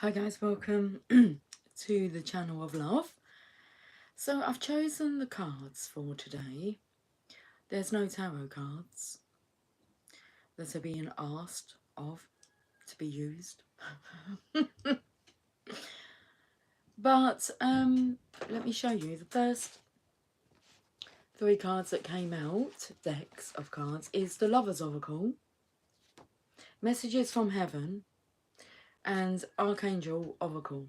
Hi guys, welcome to the channel of love. So I've chosen the cards for today. There's no tarot cards that are being asked of to be used. But let me show you. The first three cards that came out, decks of cards, is the Lover's Oracle, Messages from Heaven, and Archangel Oracle.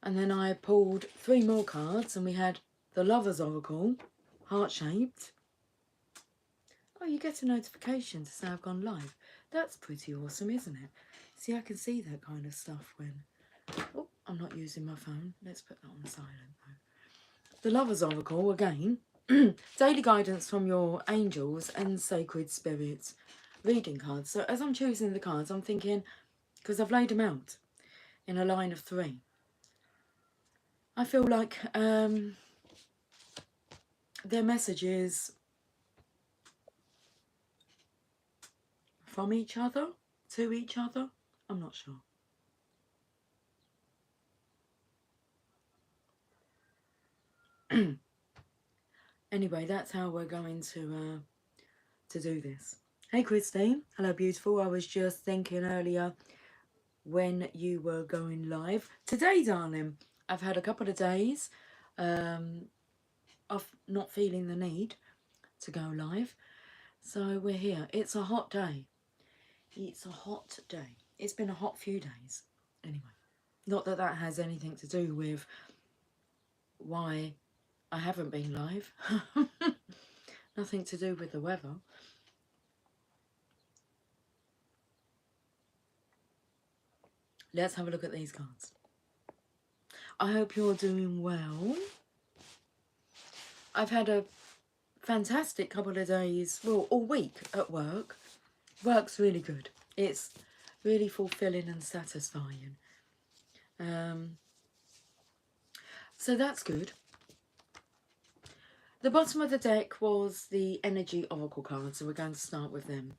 And then I pulled three more cards and we had the Lover's Oracle, heart-shaped. Oh, you get a notification to say I've gone live. That's pretty awesome, isn't it? See, I can see that kind of stuff when... Oh, I'm not using my phone. Let's put that on silent though. The Lover's Oracle, again. Daily guidance from your angels and sacred spirits. Reading cards. So as I'm choosing the cards, I'm thinking, because I've laid them out in a line of three, I feel like their messages from each other, to each other. I'm not sure. Anyway, that's how we're going to do this. Hey Christine, hello beautiful. I was just thinking earlier when you were going live. Today, darling, I've had a couple of days of not feeling the need to go live. So we're here. It's a hot day. It's a hot day. It's been a hot few days. Anyway, not that that has anything to do with why I haven't been live. Nothing to do with the weather. Let's have a look at these cards. I hope you're doing well. I've had a fantastic couple of days, well, all week at work. Work's really good. It's really fulfilling and satisfying. So that's good. The bottom of the deck was the Energy Oracle card, so we're going to start with them.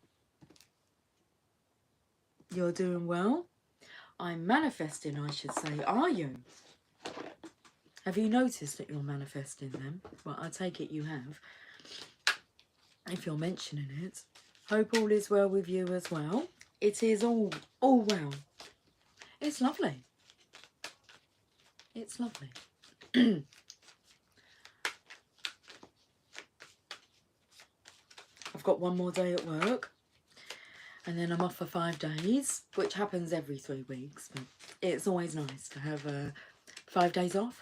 You're doing well. I'm manifesting, I should say. Are you? Have you noticed that you're manifesting them? Well, I take it you have, if you're mentioning it. Hope all is well with you as well. It is all well. It's lovely. It's lovely. I've got one more day at work and then I'm off for 5 days, which happens every 3 weeks, but it's always nice to have 5 days off.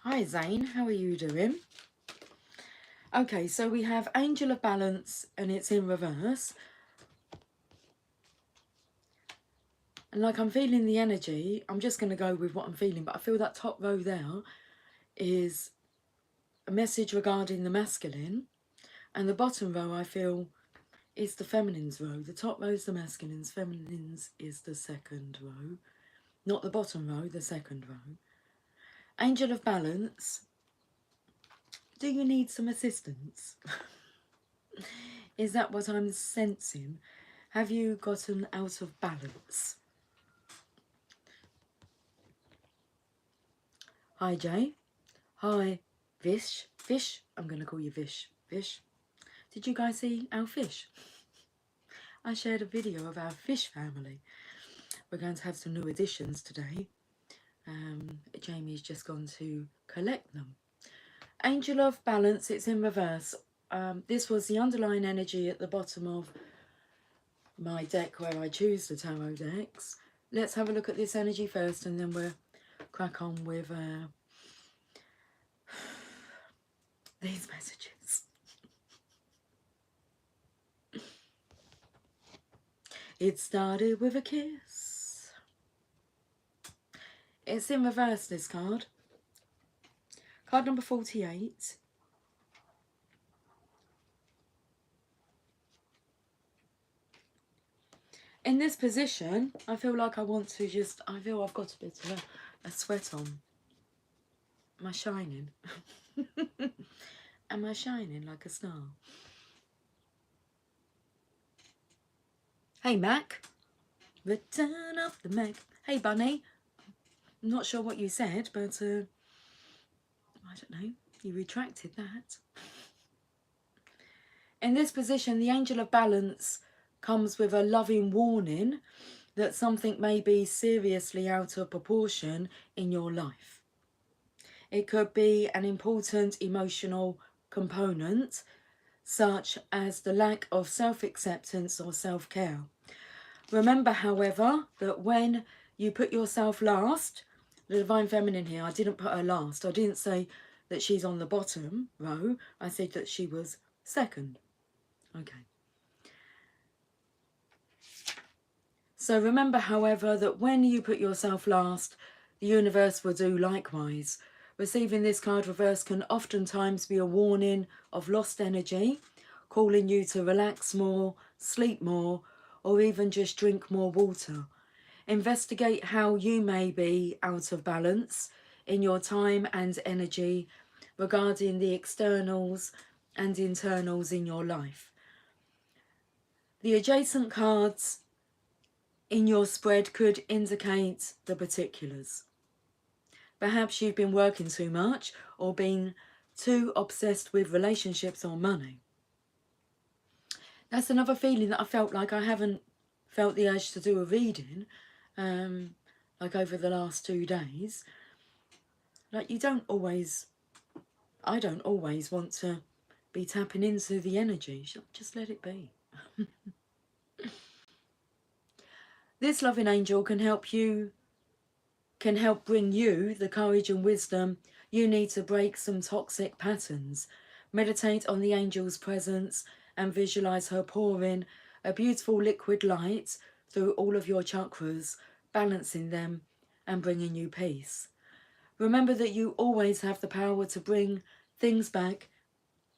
Hi Zane, how are you doing? Okay, so we have Angel of Balance and it's in reverse. And like I'm feeling the energy, I'm just going to go with what I'm feeling, but I feel that top row there is a message regarding the masculine, and the bottom row I feel is the feminine's row. The top row is the masculine's, feminine's is the second row. Not the bottom row, the second row. Angel of Balance, do you need some assistance? Is that what I'm sensing? Have you gotten out of balance? Hi Jay. Hi Vish. Fish, I'm going to call you Vish. Vish. Did you guys see our fish? I shared a video of our fish family. We're going to have some new additions today. Jamie's just gone to collect them. Angel of Balance, it's in reverse. This was the underlying energy at the bottom of my deck where I choose the tarot decks. Let's have a look at this energy first and then we'll crack on with these messages. It started with a kiss. It's in reverse, this card. Card number 48. In this position, I feel like I want to just, I feel I've got a bit of a sweat on. Am I shining? Am I shining like a star? Hey, Mac. Return of the Mac. Hey, Bunny. I'm not sure what you said, but I don't know. You retracted that. In this position, the angel of balance comes with a loving warning that something may be seriously out of proportion in your life. It could be an important emotional component, such as the lack of self-acceptance or self-care. Remember, however, that when you put yourself last, the Divine Feminine here, I didn't put her last. I didn't say that she's on the bottom row. I said that she was second. Okay. So remember, however, that when you put yourself last, the universe will do likewise. Receiving this card reversed can oftentimes be a warning of lost energy, calling you to relax more, sleep more, or even just drink more water. Investigate how you may be out of balance in your time and energy regarding the externals and internals in your life. The adjacent cards in your spread could indicate the particulars. Perhaps you've been working too much or been too obsessed with relationships or money. That's another feeling that I felt like I haven't felt the urge to do a reading, like over the last 2 days. Like I don't always want to be tapping into the energy. Just let it be. This loving angel can help bring you the courage and wisdom you need to break some toxic patterns. Meditate on the angel's presence and visualize her pouring a beautiful liquid light through all of your chakras, balancing them and bringing you peace. Remember that you always have the power to bring things back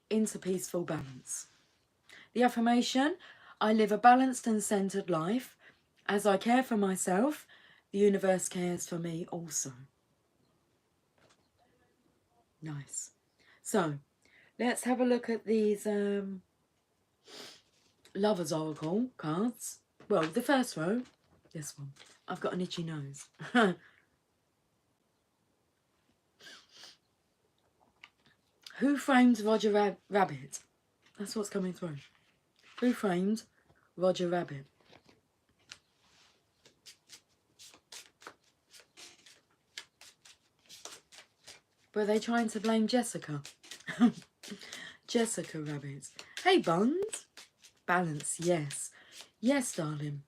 into peaceful balance. The affirmation: I live a balanced and centered life. As I care for myself, the universe cares for me also. Nice. So, let's have a look at these Lover's Oracle cards. Well, the first row, this one. I've got an itchy nose. Who framed Roger Rabbit? That's what's coming through. Who framed Roger Rabbit? Were they trying to blame Jessica? Jessica Rabbit. Hey, Buns. Balance, yes. Yes, darling.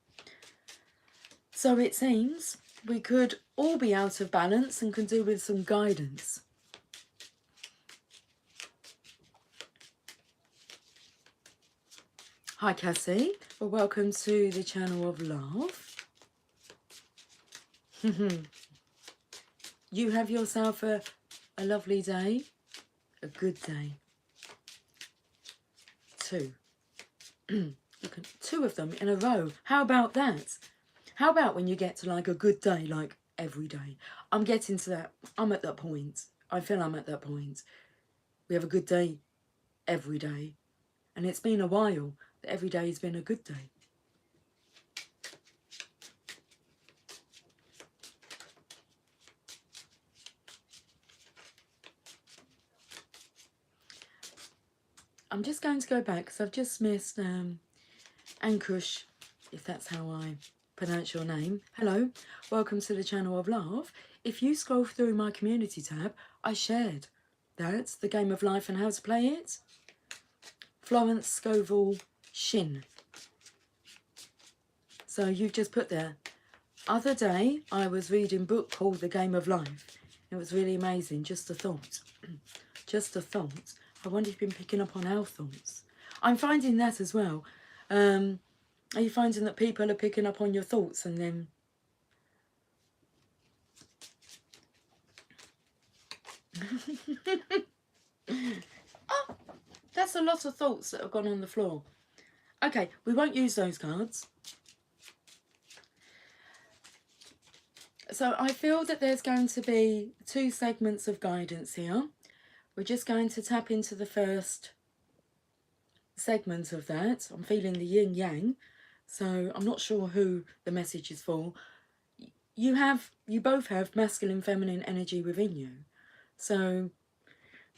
So it seems we could all be out of balance and can do with some guidance. Hi, Cassie. Well, welcome to the channel of love. You have yourself a lovely day, a good day. 2. Two of them in a row. How about that? How about when you get to like a good day, like every day? I'm getting to that. I'm at that point. I feel I'm at that point. We have a good day every day. And it's been a while that every day has been a good day. I'm just going to go back because I've just missed Ankush, if that's how I pronounce your name. Hello, welcome to the channel of love. If you scroll through my community tab, I shared that, the game of life and how to play it. Florence Scovel Shin. So you've just put there. Other day I was reading a book called The Game of Life. It was really amazing. Just a thought. Just a thought. I wonder if you've been picking up on our thoughts. I'm finding that as well. Are you finding that people are picking up on your thoughts and then... Oh, that's a lot of thoughts that have gone on the floor. Okay, we won't use those cards. So I feel that there's going to be 2 segments of guidance here. We're just going to tap into the first segment of that. I'm feeling the yin-yang So I'm not sure who the message is for. You both have masculine, feminine energy within you. So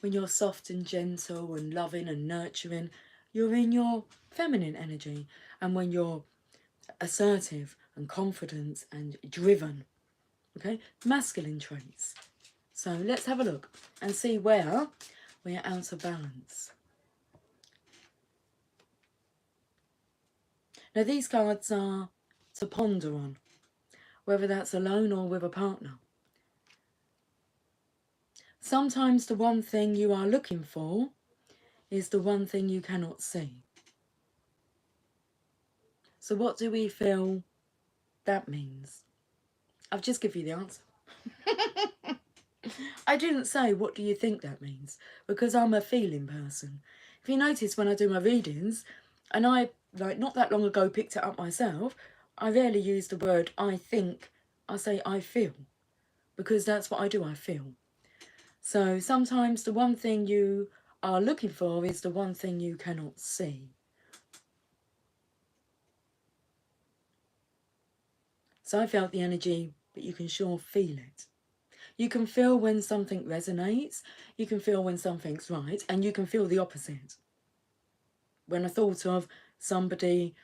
when you're soft and gentle and loving and nurturing, you're in your feminine energy. And when you're assertive and confident and driven, okay, masculine traits. So let's have a look and see where we're out of balance. Now these cards are to ponder on, whether that's alone or with a partner. Sometimes the one thing you are looking for is the one thing you cannot see. So what do we feel that means? I've just given you the answer. I didn't say what do you think that means, because I'm a feeling person. If you notice when I do my readings, and I, like, not that long ago picked it up myself, I rarely use the word I think, I say I feel, because that's what I do, I feel. So sometimes the one thing you are looking for is the one thing you cannot see. So I felt the energy, but you can sure feel it. You can feel when something resonates, you can feel when something's right, and you can feel the opposite. When I thought of somebody,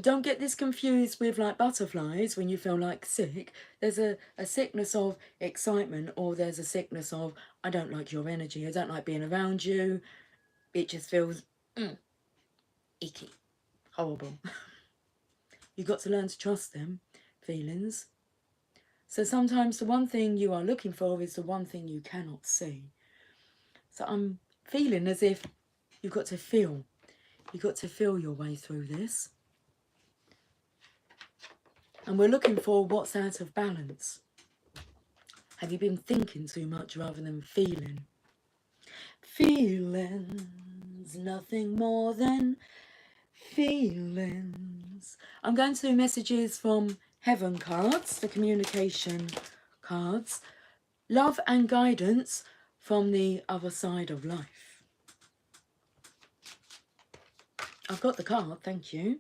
don't get this confused with like butterflies when you feel like sick. There's a sickness of excitement, or there's a sickness of, I don't like your energy, I don't like being around you. It just feels icky, horrible. You've got to learn to trust them feelings. So sometimes the one thing you are looking for is the one thing you cannot see. So I'm feeling as if you've got to feel your way through this. And we're looking for what's out of balance. Have you been thinking too much rather than feeling? Feelings, nothing more than feelings. I'm going to do messages from Heaven cards, the communication cards. Love and guidance from the other side of life. I've got the card, thank you.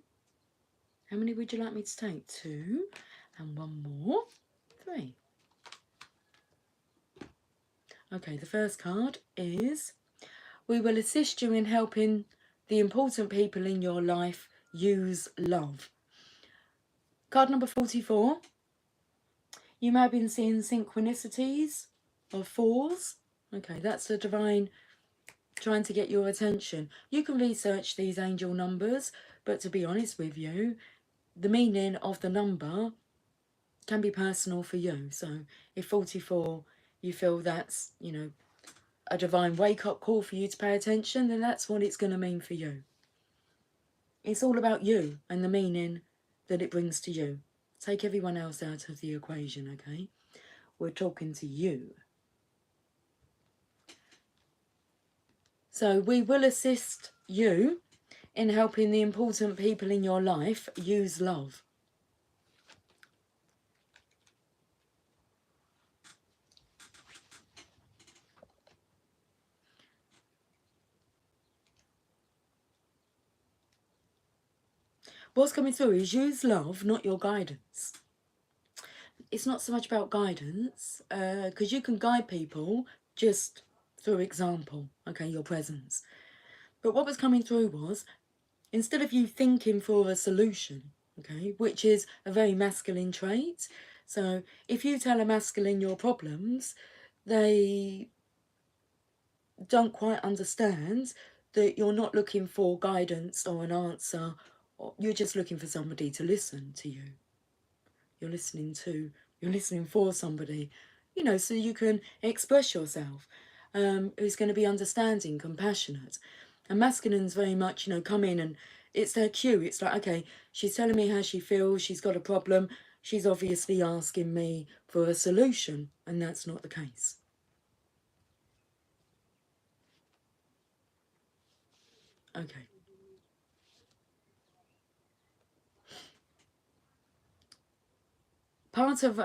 How many would you like me to take? 2 and 1 more. 3. Okay, the first card is, we will assist you in helping the important people in your life use love. Card number 44. You may have been seeing synchronicities of 4s. Okay, that's the divine trying to get your attention. You can research these angel numbers, but to be honest with you, the meaning of the number can be personal for you. So if 44, you feel that's, you know, a divine wake-up call for you to pay attention, then that's what it's going to mean for you. It's all about you and the meaning that it brings to you. Take everyone else out of the equation, okay? We're talking to you. So we will assist you in helping the important people in your life use love. What's coming through is use love, not your guidance. It's not so much about guidance, because you can guide people just through example, okay, your presence. But what was coming through was, instead of you thinking for a solution, okay, which is a very masculine trait. So if you tell a masculine your problems, they don't quite understand that you're not looking for guidance or an answer, or you're just looking for somebody to listen to you. You're listening for somebody, you know, so you can express yourself, who's going to be understanding, compassionate. And masculines very much, you know, come in and it's their cue. It's like, okay, she's telling me how she feels, she's got a problem, she's obviously asking me for a solution, and that's not the case. Okay. Part of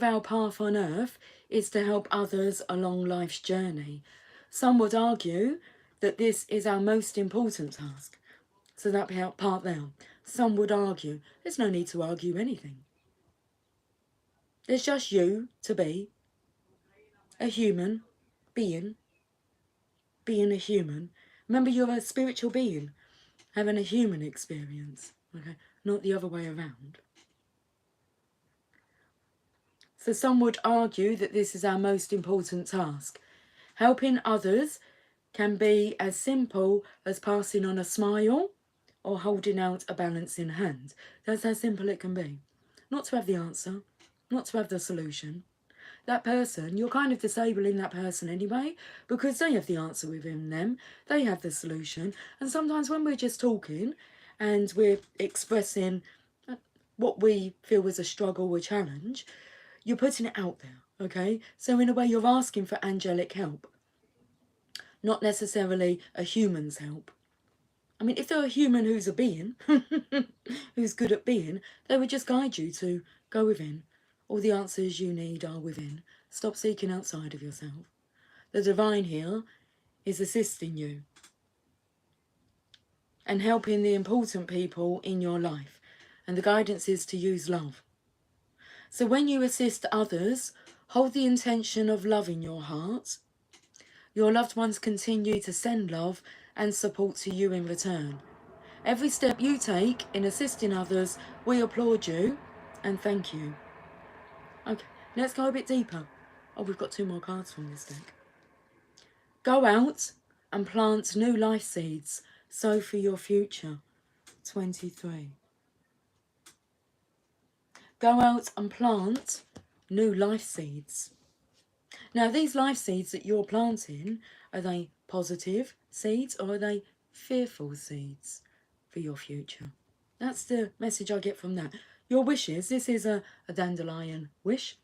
our path on earth is to help others along life's journey. Some would argue that this is our most important task. So that part there. Some would argue there's no need to argue anything. There's just you to be a human being a human. Remember, you're a spiritual being having a human experience, okay? Not the other way around. So some would argue that this is our most important task. Helping others can be as simple as passing on a smile or holding out a balancing hand. That's how simple it can be. Not to have the answer, not to have the solution. That person, you're kind of disabling that person anyway, because they have the answer within them, they have the solution. And sometimes when we're just talking and we're expressing what we feel is a struggle or challenge, you're putting it out there, okay? So in a way you're asking for angelic help, not necessarily a human's help. I mean, if they're a human who's a being, who's good at being, they would just guide you to go within. All the answers you need are within. Stop seeking outside of yourself. The divine here is assisting you and helping the important people in your life. And the guidance is to use love. So when you assist others, hold the intention of love in your heart. Your loved ones continue to send love and support to you in return. Every step you take in assisting others, we applaud you and thank you. Okay, let's go a bit deeper. Oh, we've got 2 more cards from this deck. Go out and plant new life seeds. Sow for your future. 23. Go out and plant new life seeds. Now, these life seeds that you're planting, are they positive seeds or are they fearful seeds for your future? That's the message I get from that. Your wishes, this is a dandelion wish.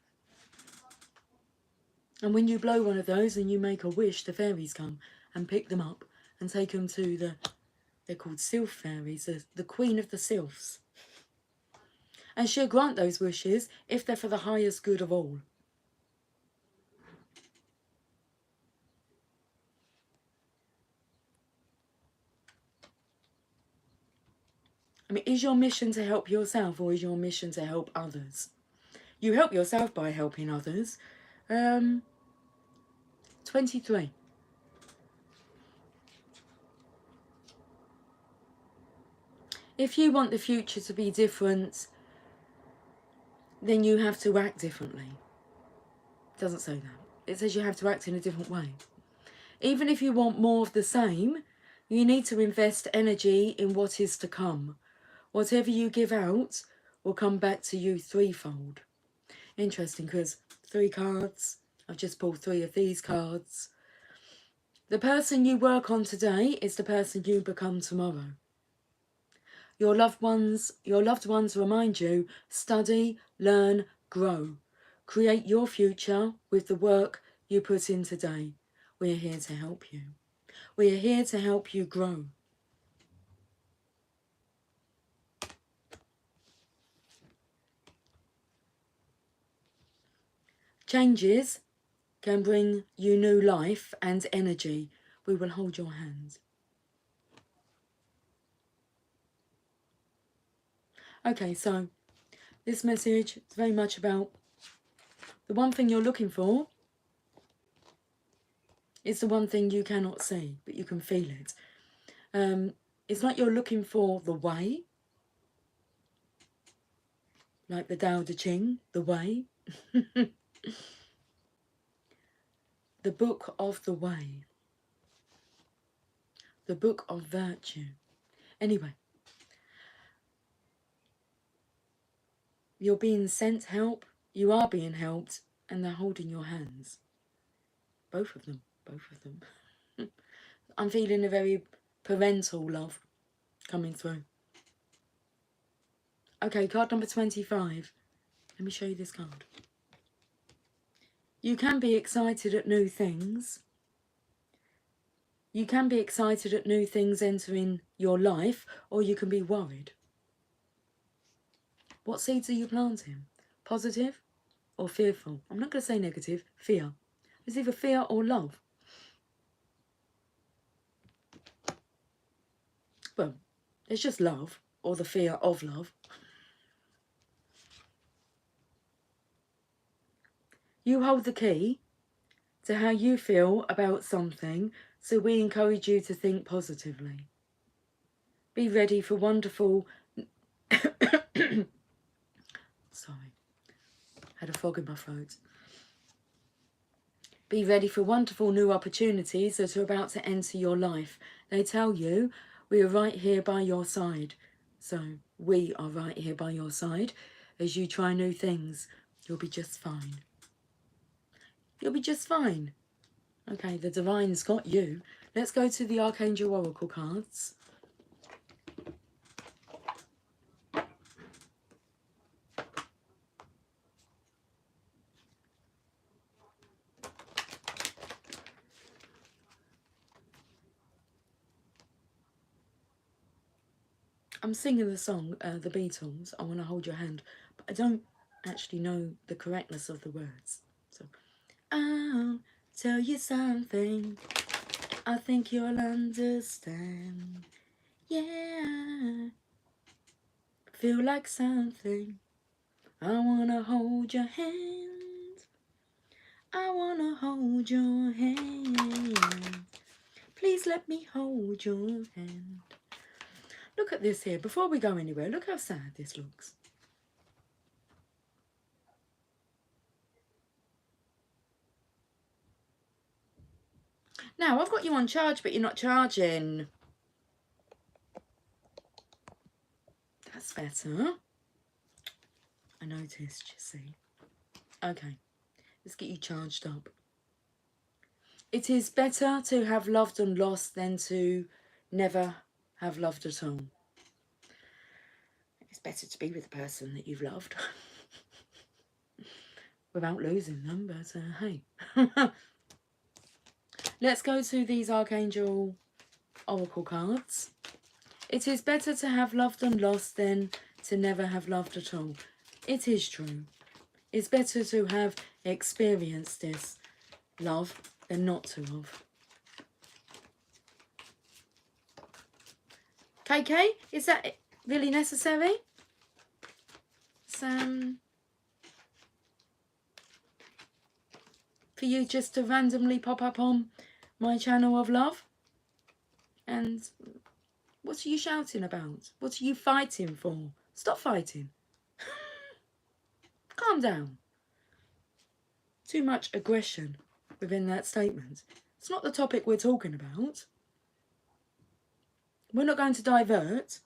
And when you blow one of those and you make a wish, the fairies come and pick them up and take them to they're called sylph fairies, the queen of the sylphs. And she'll grant those wishes if they're for the highest good of all. I mean, is your mission to help yourself or is your mission to help others? You help yourself by helping others. 23. If you want the future to be different, then you have to act differently. It doesn't say that. It says you have to act in a different way. Even if you want more of the same, you need to invest energy in what is to come. Whatever you give out will come back to you threefold. Interesting, because 3 cards. I've just pulled 3 of these cards. The person you work on today is the person you become tomorrow. Your loved ones remind you, study, learn, grow. Create your future with the work you put in today. We are here to help you. We are here to help you grow. Changes can bring you new life and energy. We will hold your hand. Okay, so this message is very much about the one thing you're looking for is the one thing you cannot see, but you can feel it. It's like you're looking for the way, like the Tao Te Ching, the way. The book of the way. The book of virtue. Anyway, you're being sent help, you are being helped, and they're holding your hands. Both of them. I'm feeling a very parental love coming through. Okay, card number 25. Let me show you this card. You can be excited at new things. You can be excited at new things entering your life, or you can be worried. What seeds are you planting? Positive or fearful? I'm not going to say negative. Fear. It's either fear or love. Well, There's just love, or the fear of love. You hold the key to how you feel about something, so we encourage you to think positively. Be ready for wonderful... Sorry, had a frog in my throat. Be ready for wonderful new opportunities that are about to enter your life. They tell you, we are right here by your side. So, we are right here by your side. As you try new things, you'll be just fine. You'll be just fine. Okay, the Divine's got you. Let's go to the Archangel Oracle cards. I'm singing the song, The Beatles, I Want to Hold Your Hand, but I don't actually know the correctness of the words. So, I'll tell you something, I think you'll understand. Yeah, feel like something, I want to hold your hand. I want to hold your hand. Please let me hold your hand. Look at this here. Before we go anywhere, look how sad this looks. Now, I've got you on charge, but you're not charging. That's better. I noticed, you see. Okay, let's get you charged up. It is better to have loved and lost than to never have loved at all. It's better to be with the person that you've loved without losing them, but hey. Let's go to these Archangel Oracle cards. It is better to have loved and lost than to never have loved at all. It is true. It's better to have experienced this love than not to love. KK, is that really necessary? Sam, for you just to randomly pop up on my channel of love? And what are you shouting about? What are you fighting for? Stop fighting. Calm down. Too much aggression within that statement. It's not the topic we're talking about. We're not going to divert.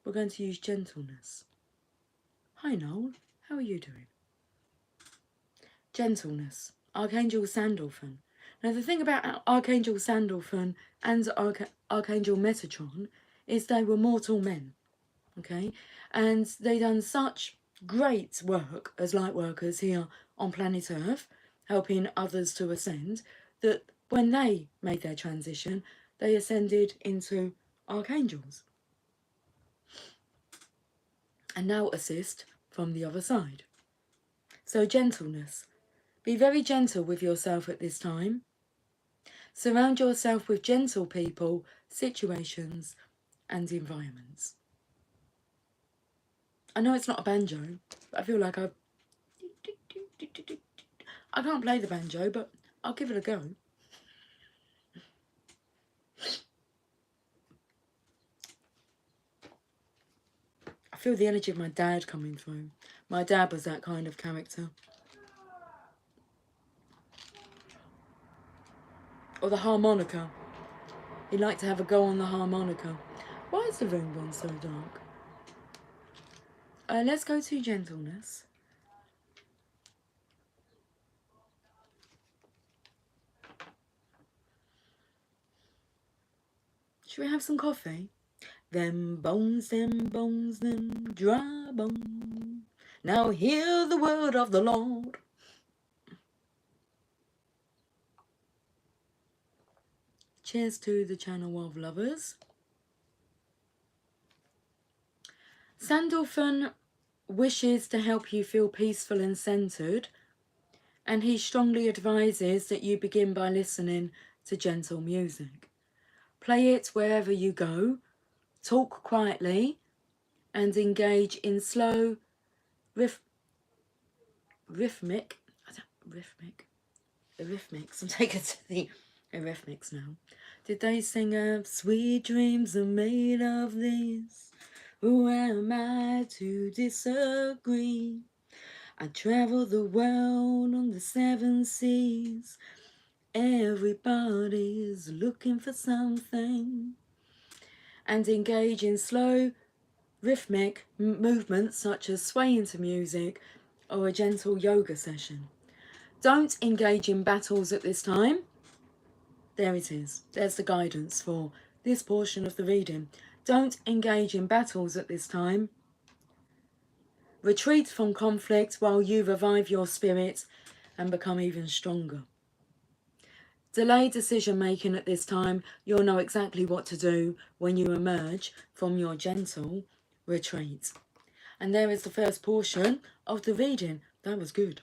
We're going to use gentleness. Hi Noel, how are you doing? Gentleness. Archangel Sandalphon. Now the thing about Archangel Sandalphon and Archangel Metatron is they were mortal men. Okay? And they done such great work as light workers here on planet Earth, helping others to ascend, that when they made their transition, they ascended into archangels. And now assist from the other side. So gentleness. Be very gentle with yourself at this time. Surround yourself with gentle people, situations, and environments. I know it's not a banjo, but I feel like I can't play the banjo, but I'll give it a go. I feel the energy of my dad coming through. My dad was that kind of character. Or the harmonica. He'd like to have a go on the harmonica. Why is the room gone so dark? Let's go to gentleness. Should we have some coffee? Them bones, them dry bones. Now hear the word of the Lord. Cheers to the channel of lovers. Sandalphon wishes to help you feel peaceful and centered, and he strongly advises that you begin by listening to gentle music. Play it wherever you go Talk quietly and engage in slow rhythmics. I'm taking to the arithmetics now. Did they sing sweet dreams are made of this? Who am I to disagree? I travel the world on the 7 seas. Everybody's looking for something. And engage in slow rhythmic movements such as swaying to music or a gentle yoga session. Don't engage in battles at this time. There it is. There's the guidance for this portion of the reading. Don't engage in battles at this time. Retreat from conflict while you revive your spirit and become even stronger. Delay decision making at this time. You'll know exactly what to do when you emerge from your gentle retreat. And there is the first portion of the reading. That was good.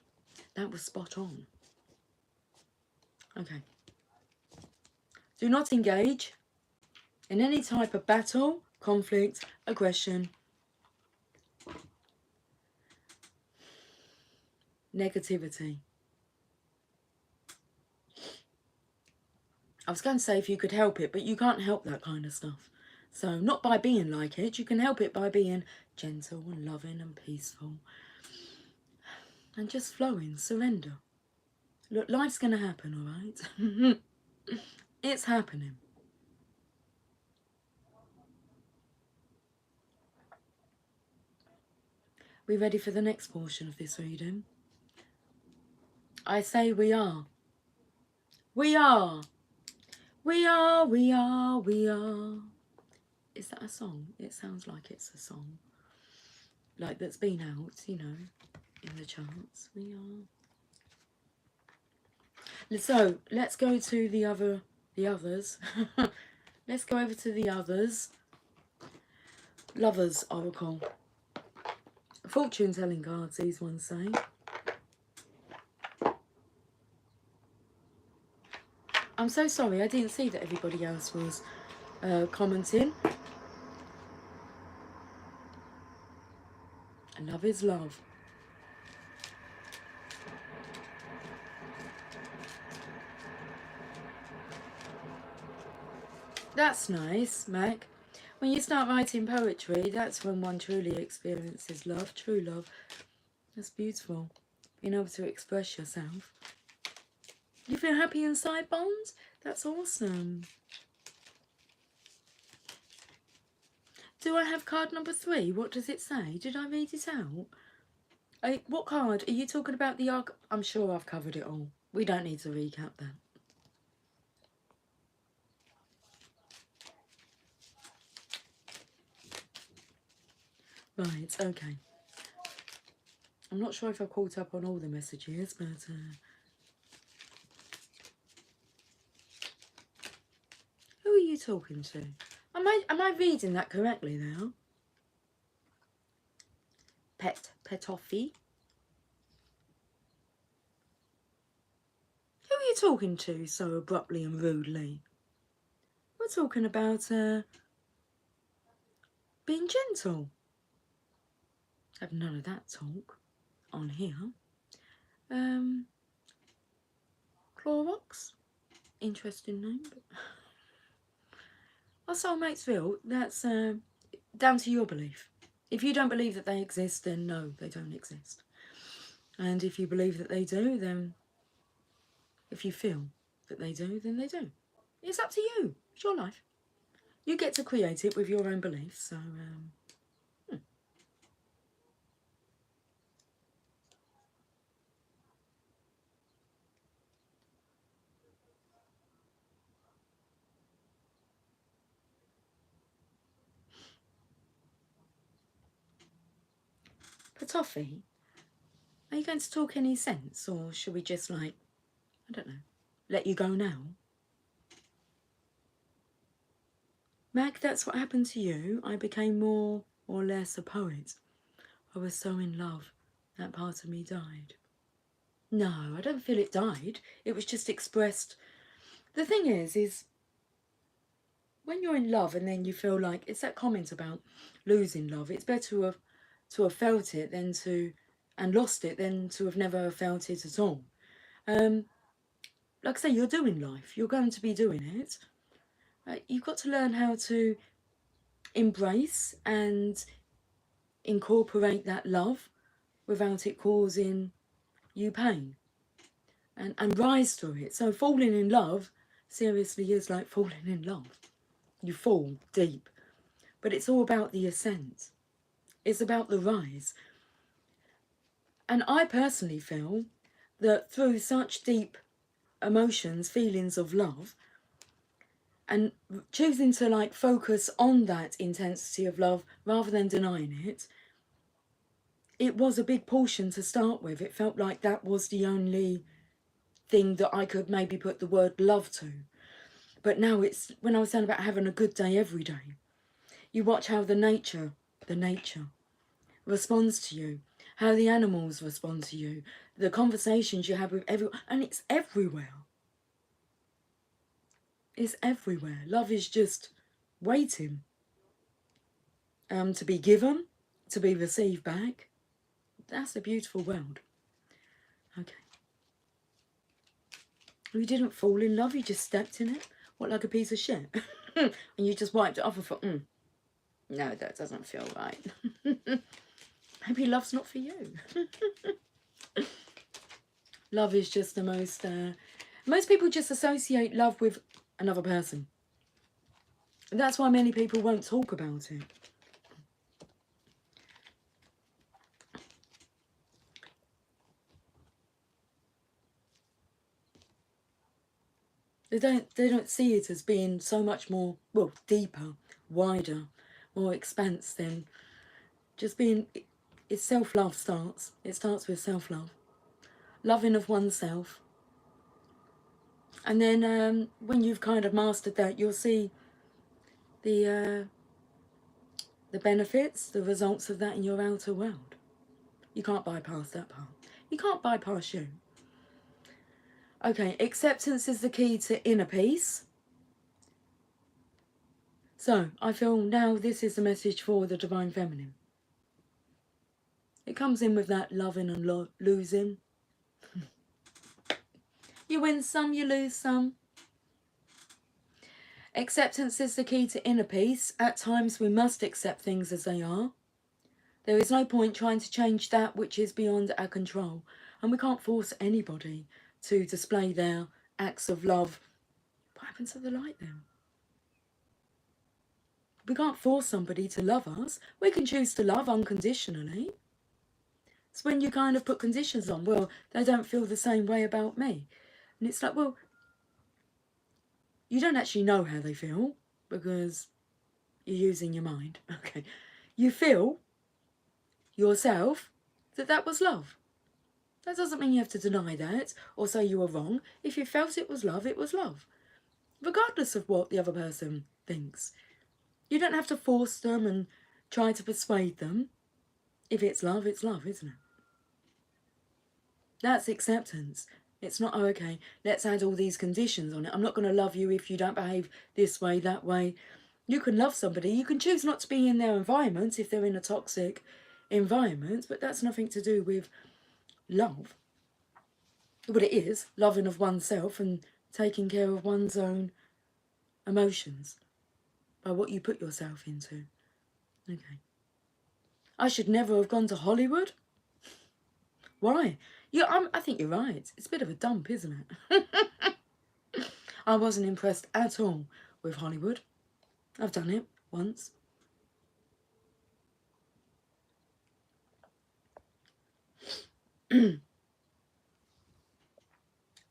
That was spot on. Okay. Do not engage in any type of battle, conflict, aggression, negativity. I was going to say if you could help it, but you can't help that kind of stuff. So not by being like it, you can help it by being gentle and loving and peaceful. And just flowing, surrender. Look, life's going to happen, all right? It's happening. We ready for the next portion of this reading? I say we are. We are. We are, we are, we are. Is that a song? It sounds like it's a song. Like that's been out, you know, in the charts. We are. So, let's go to the others. Let's go over to the others. Lovers Oracle. Fortune telling cards, these ones say. I'm so sorry, I didn't see that everybody else was commenting. And love is love. That's nice, Mac. When you start writing poetry, that's when one truly experiences love, true love. That's beautiful. Being able to express yourself. You feel happy inside, Bond? That's awesome. Do I have card number 3? What does it say? Did I read it out? What card? Are you talking about the arc? I'm sure I've covered it all. We don't need to recap that. Right, okay. I'm not sure if I caught up on all the messages, but... who are you talking to? Am I reading that correctly now? Petoffy? Who are you talking to so abruptly and rudely? We're talking about being gentle. Have none of that talk on here. Clorox? Interesting name. But... our soulmates feel that's down to your belief. If you don't believe that they exist, then no, they don't exist. And if you believe that they do, then if you feel that they do, then they do. It's up to you. It's your life. You get to create it with your own beliefs. So, Petoffy, are you going to talk any sense, or should we just, like, I don't know, let you go now? Meg, that's what happened to you. I became more or less a poet. I was so in love, that part of me died. No, I don't feel it died. It was just expressed. The thing is when you're in love and then you feel like, it's that comment about losing love. It's better to have felt it than to, and lost it, than to have never felt it at all. Like I say, you're doing life. You're going to be doing it. You've got to learn how to embrace and incorporate that love without it causing you pain, and rise through it. So falling in love seriously is like falling in love. You fall deep, but it's all about the ascent. It's about the rise. And I personally feel that through such deep emotions, feelings of love, and choosing to like focus on that intensity of love rather than denying it, it was a big portion to start with. It felt like that was the only thing that I could maybe put the word love to. But now it's, when I was saying about having a good day every day, you watch how the nature responds to you, how the animals respond to you, the conversations you have with everyone, and it's everywhere. It's everywhere. Love is just waiting to be given, to be received back. That's a beautiful world. Okay. You didn't fall in love, you just stepped in it. What, like a piece of shit? And you just wiped it off and thought, no, that doesn't feel right. Maybe love's not for you. Love is just the most people just associate love with another person. That's why many people won't talk about it. They don't see it as being so much more, well, deeper, wider, more expanse than just being. It's self-love starts. It starts with self-love, loving of oneself, and then when you've kind of mastered that, you'll see the benefits, the results of that in your outer world. You can't bypass that part. You can't bypass you. Okay, acceptance is the key to inner peace. So, I feel now this is the message for the Divine Feminine. It comes in with that loving and losing. You win some, you lose some. Acceptance is the key to inner peace. At times we must accept things as they are. There is no point trying to change that which is beyond our control. And we can't force anybody to display their acts of love. What happened to the light then? We can't force somebody to love us. We can choose to love unconditionally. It's when you kind of put conditions on, well, they don't feel the same way about me. And it's like, well, you don't actually know how they feel because you're using your mind. Okay. You feel yourself that was love. That doesn't mean you have to deny that or say you were wrong. If you felt it was love, it was love. Regardless of what the other person thinks. You don't have to force them and try to persuade them. If it's love, isn't it? That's acceptance. It's not, oh, okay, let's add all these conditions on it. I'm not going to love you if you don't behave this way, that way. You can love somebody. You can choose not to be in their environment if they're in a toxic environment, but that's nothing to do with love. What it is, loving of oneself and taking care of one's own emotions by what you put yourself into. Okay. I should never have gone to Hollywood. Why? Yeah, I think you're right. It's a bit of a dump, isn't it? I wasn't impressed at all with Hollywood. I've done it once.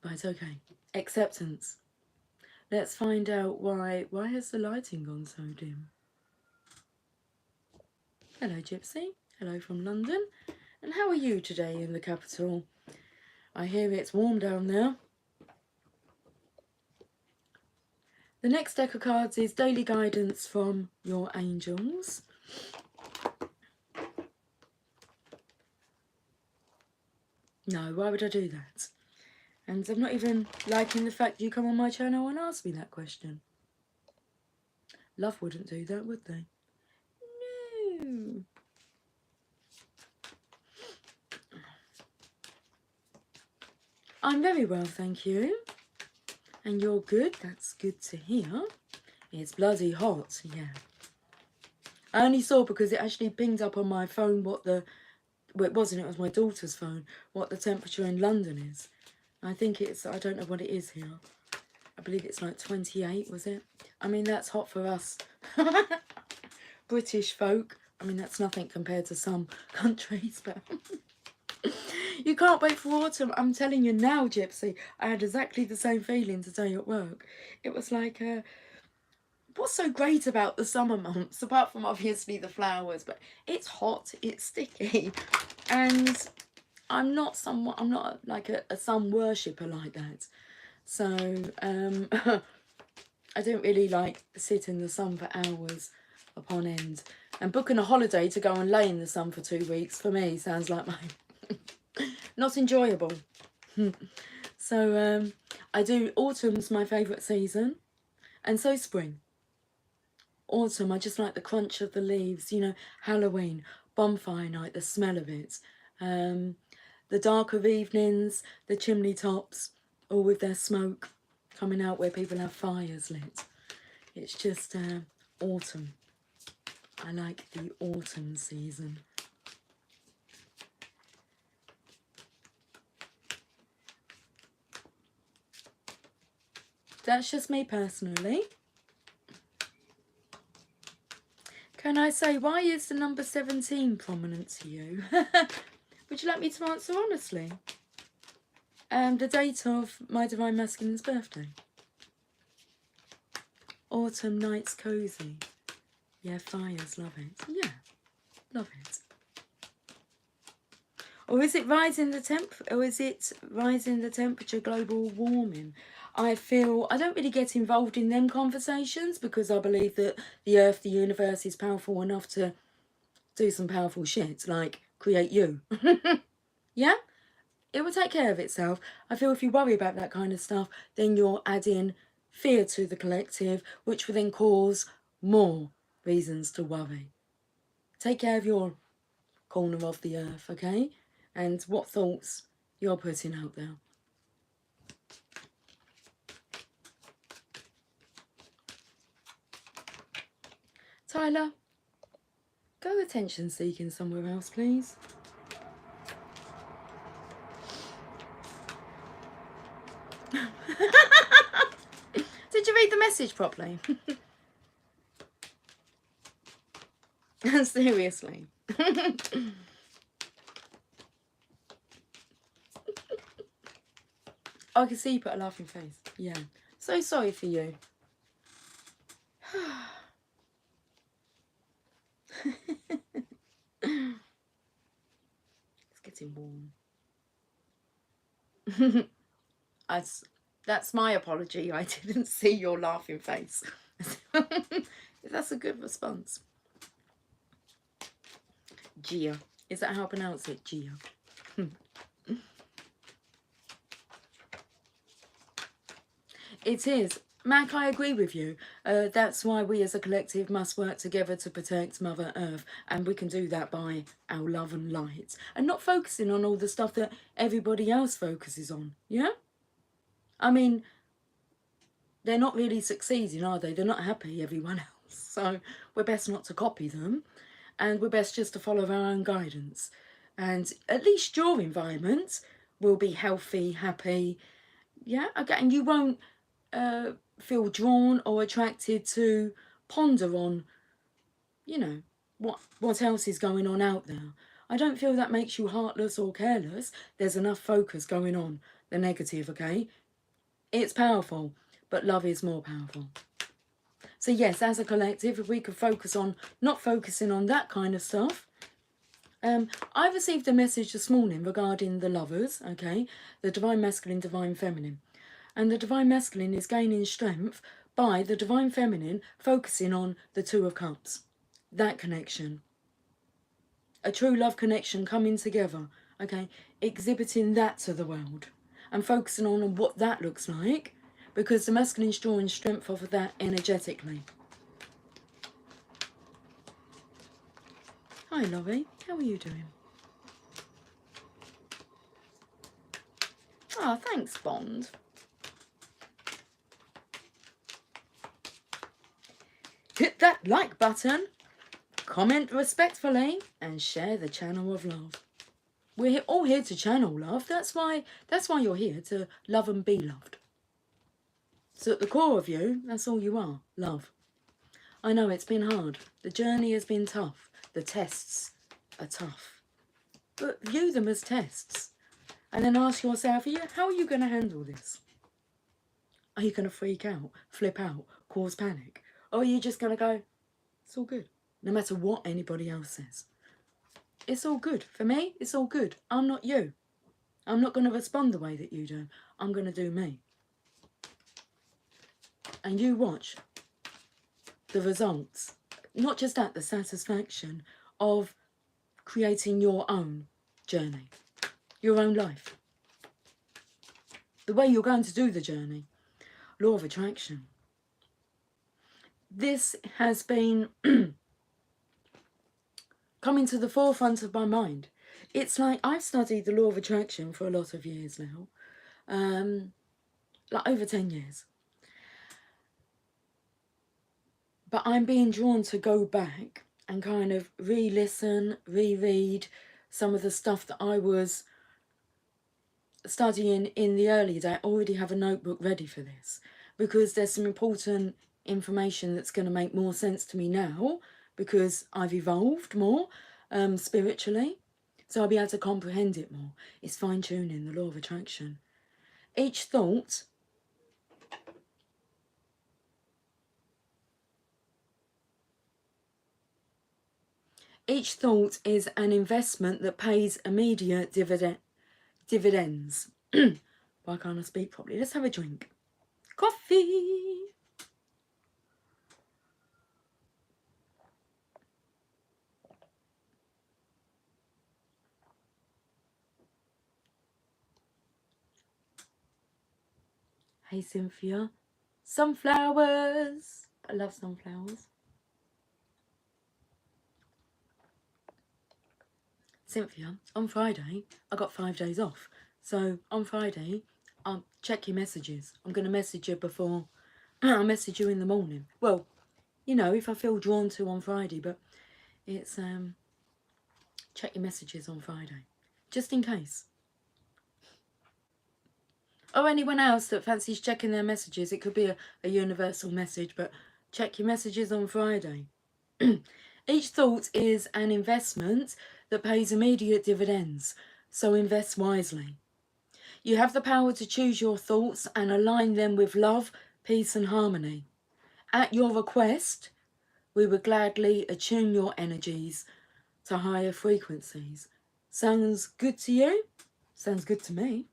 Right, okay. Acceptance. Let's find out why has the lighting gone so dim? Hello, Gypsy. Hello from London. And how are you today in the capital? I hear it's warm down there. The next deck of cards is Daily Guidance from Your Angels. No, why would I do that? And I'm not even liking the fact you come on my channel and ask me that question. Love wouldn't do that, would they? No. I'm very well, thank you. And you're good? That's good to hear. It's bloody hot, yeah. I only saw because it actually pinged up on my phone what the... Well, it wasn't, it was my daughter's phone, what the temperature in London is. I think it's... I don't know what it is here. I believe it's like 28, was it? I mean, that's hot for us. British folk. I mean, that's nothing compared to some countries, but... You can't wait for autumn. I'm telling you now, Gypsy. I had exactly the same feeling today at work. It was like, what's so great about the summer months, apart from obviously the flowers, but it's hot, it's sticky, and I'm not like a sun worshipper like that. So, I don't really like sit in the sun for hours upon end. And booking a holiday to go and lay in the sun for 2 weeks, for me, sounds like my... not enjoyable. So, I do... Autumn's my favourite season, and so spring. Autumn, I just like the crunch of the leaves, you know, Halloween, bonfire night, the smell of it. The dark of evenings, the chimney tops, all with their smoke coming out where people have fires lit. It's just autumn. I like the autumn season. That's just me personally. Can I say, why is the number 17 prominent to you? Would you like me to answer honestly? The date of my Divine Masculine's birthday. Autumn nights cosy. Yeah, fires, love it. Yeah, love it. Or is it rising the temperature, global warming? I don't really get involved in them conversations because I believe that the earth, the universe is powerful enough to do some powerful shit, like create you. Yeah? It will take care of itself. I feel if you worry about that kind of stuff, then you're adding fear to the collective, which will then cause more reasons to worry. Take care of your corner of the earth, okay? And what thoughts you're putting out there. Tyler, go attention seeking somewhere else, please. Did you read the message properly? Seriously. I can see you put a laughing face. Yeah. So sorry for you. It's getting warm. That's my apology. I didn't see your laughing face. That's a good response. Gia. Is that how I pronounce it? Gia. It is. Mac, I agree with you. That's why we as a collective must work together to protect Mother Earth. And we can do that by our love and light. And not focusing on all the stuff that everybody else focuses on. Yeah? I mean, they're not really succeeding, are they? They're not happy, everyone else. So we're best not to copy them. And we're best just to follow our own guidance. And at least your environment will be healthy, happy. Yeah? Okay. And you won't feel drawn or attracted to ponder on, you know, what else is going on out there. I don't feel that makes you heartless or careless. There's enough focus going on the negative, okay? It's powerful, but love is more powerful. So yes, as a collective, if we could focus on not focusing on that kind of stuff. I received a message this morning regarding the lovers, okay? The Divine Masculine, Divine Feminine. And the Divine Masculine is gaining strength by the Divine Feminine focusing on the Two of Cups. That connection. A true love connection coming together, okay? Exhibiting that to the world. And focusing on what that looks like. Because the Masculine's drawing strength off of that energetically. Hi, Laurie. How are you doing? Ah, thanks, Bond. Hit that like button, comment respectfully, and share the channel of love. We're all here to channel love. That's why you're here, to love and be loved. So at the core of you, that's all you are, love. I know it's been hard. The journey has been tough. The tests are tough. But view them as tests. And then ask yourself, how are you going to handle this? Are you going to freak out, flip out, cause panic? Or are you just going to go, it's all good, no matter what anybody else says? It's all good. For me, it's all good. I'm not you. I'm not going to respond the way that you do. I'm going to do me. And you watch the results. Not just that, the satisfaction of creating your own journey, your own life. The way you're going to do the journey. Law of attraction. This has been coming to the forefront of my mind. It's like I've studied the law of attraction for a lot of years now. Like over 10 years. But I'm being drawn to go back and kind of re-listen, reread some of the stuff that I was studying in the early day. I already have a notebook ready for this, because there's some important information that's going to make more sense to me now, because I've evolved more spiritually, so I'll be able to comprehend it more. It's fine-tuning the law of attraction. Each thought is an investment that pays immediate dividends. Why can't I speak properly? Let's have a drink. Coffee. Hey, Cynthia. Sunflowers. I love sunflowers. Cynthia, on Friday, I got 5 days off. So on Friday, I'll check your messages. I'm going to message you before. I'll message you in the morning. Well, you know, if I feel drawn to on Friday, but it's check your messages on Friday, just in case. Or anyone else that fancies checking their messages. It could be a universal message, but check your messages on Friday. Each thought is an investment that pays immediate dividends, so invest wisely. You have the power to choose your thoughts and align them with love, peace and harmony. At your request, we would gladly attune your energies to higher frequencies. Sounds good to you? Sounds good to me.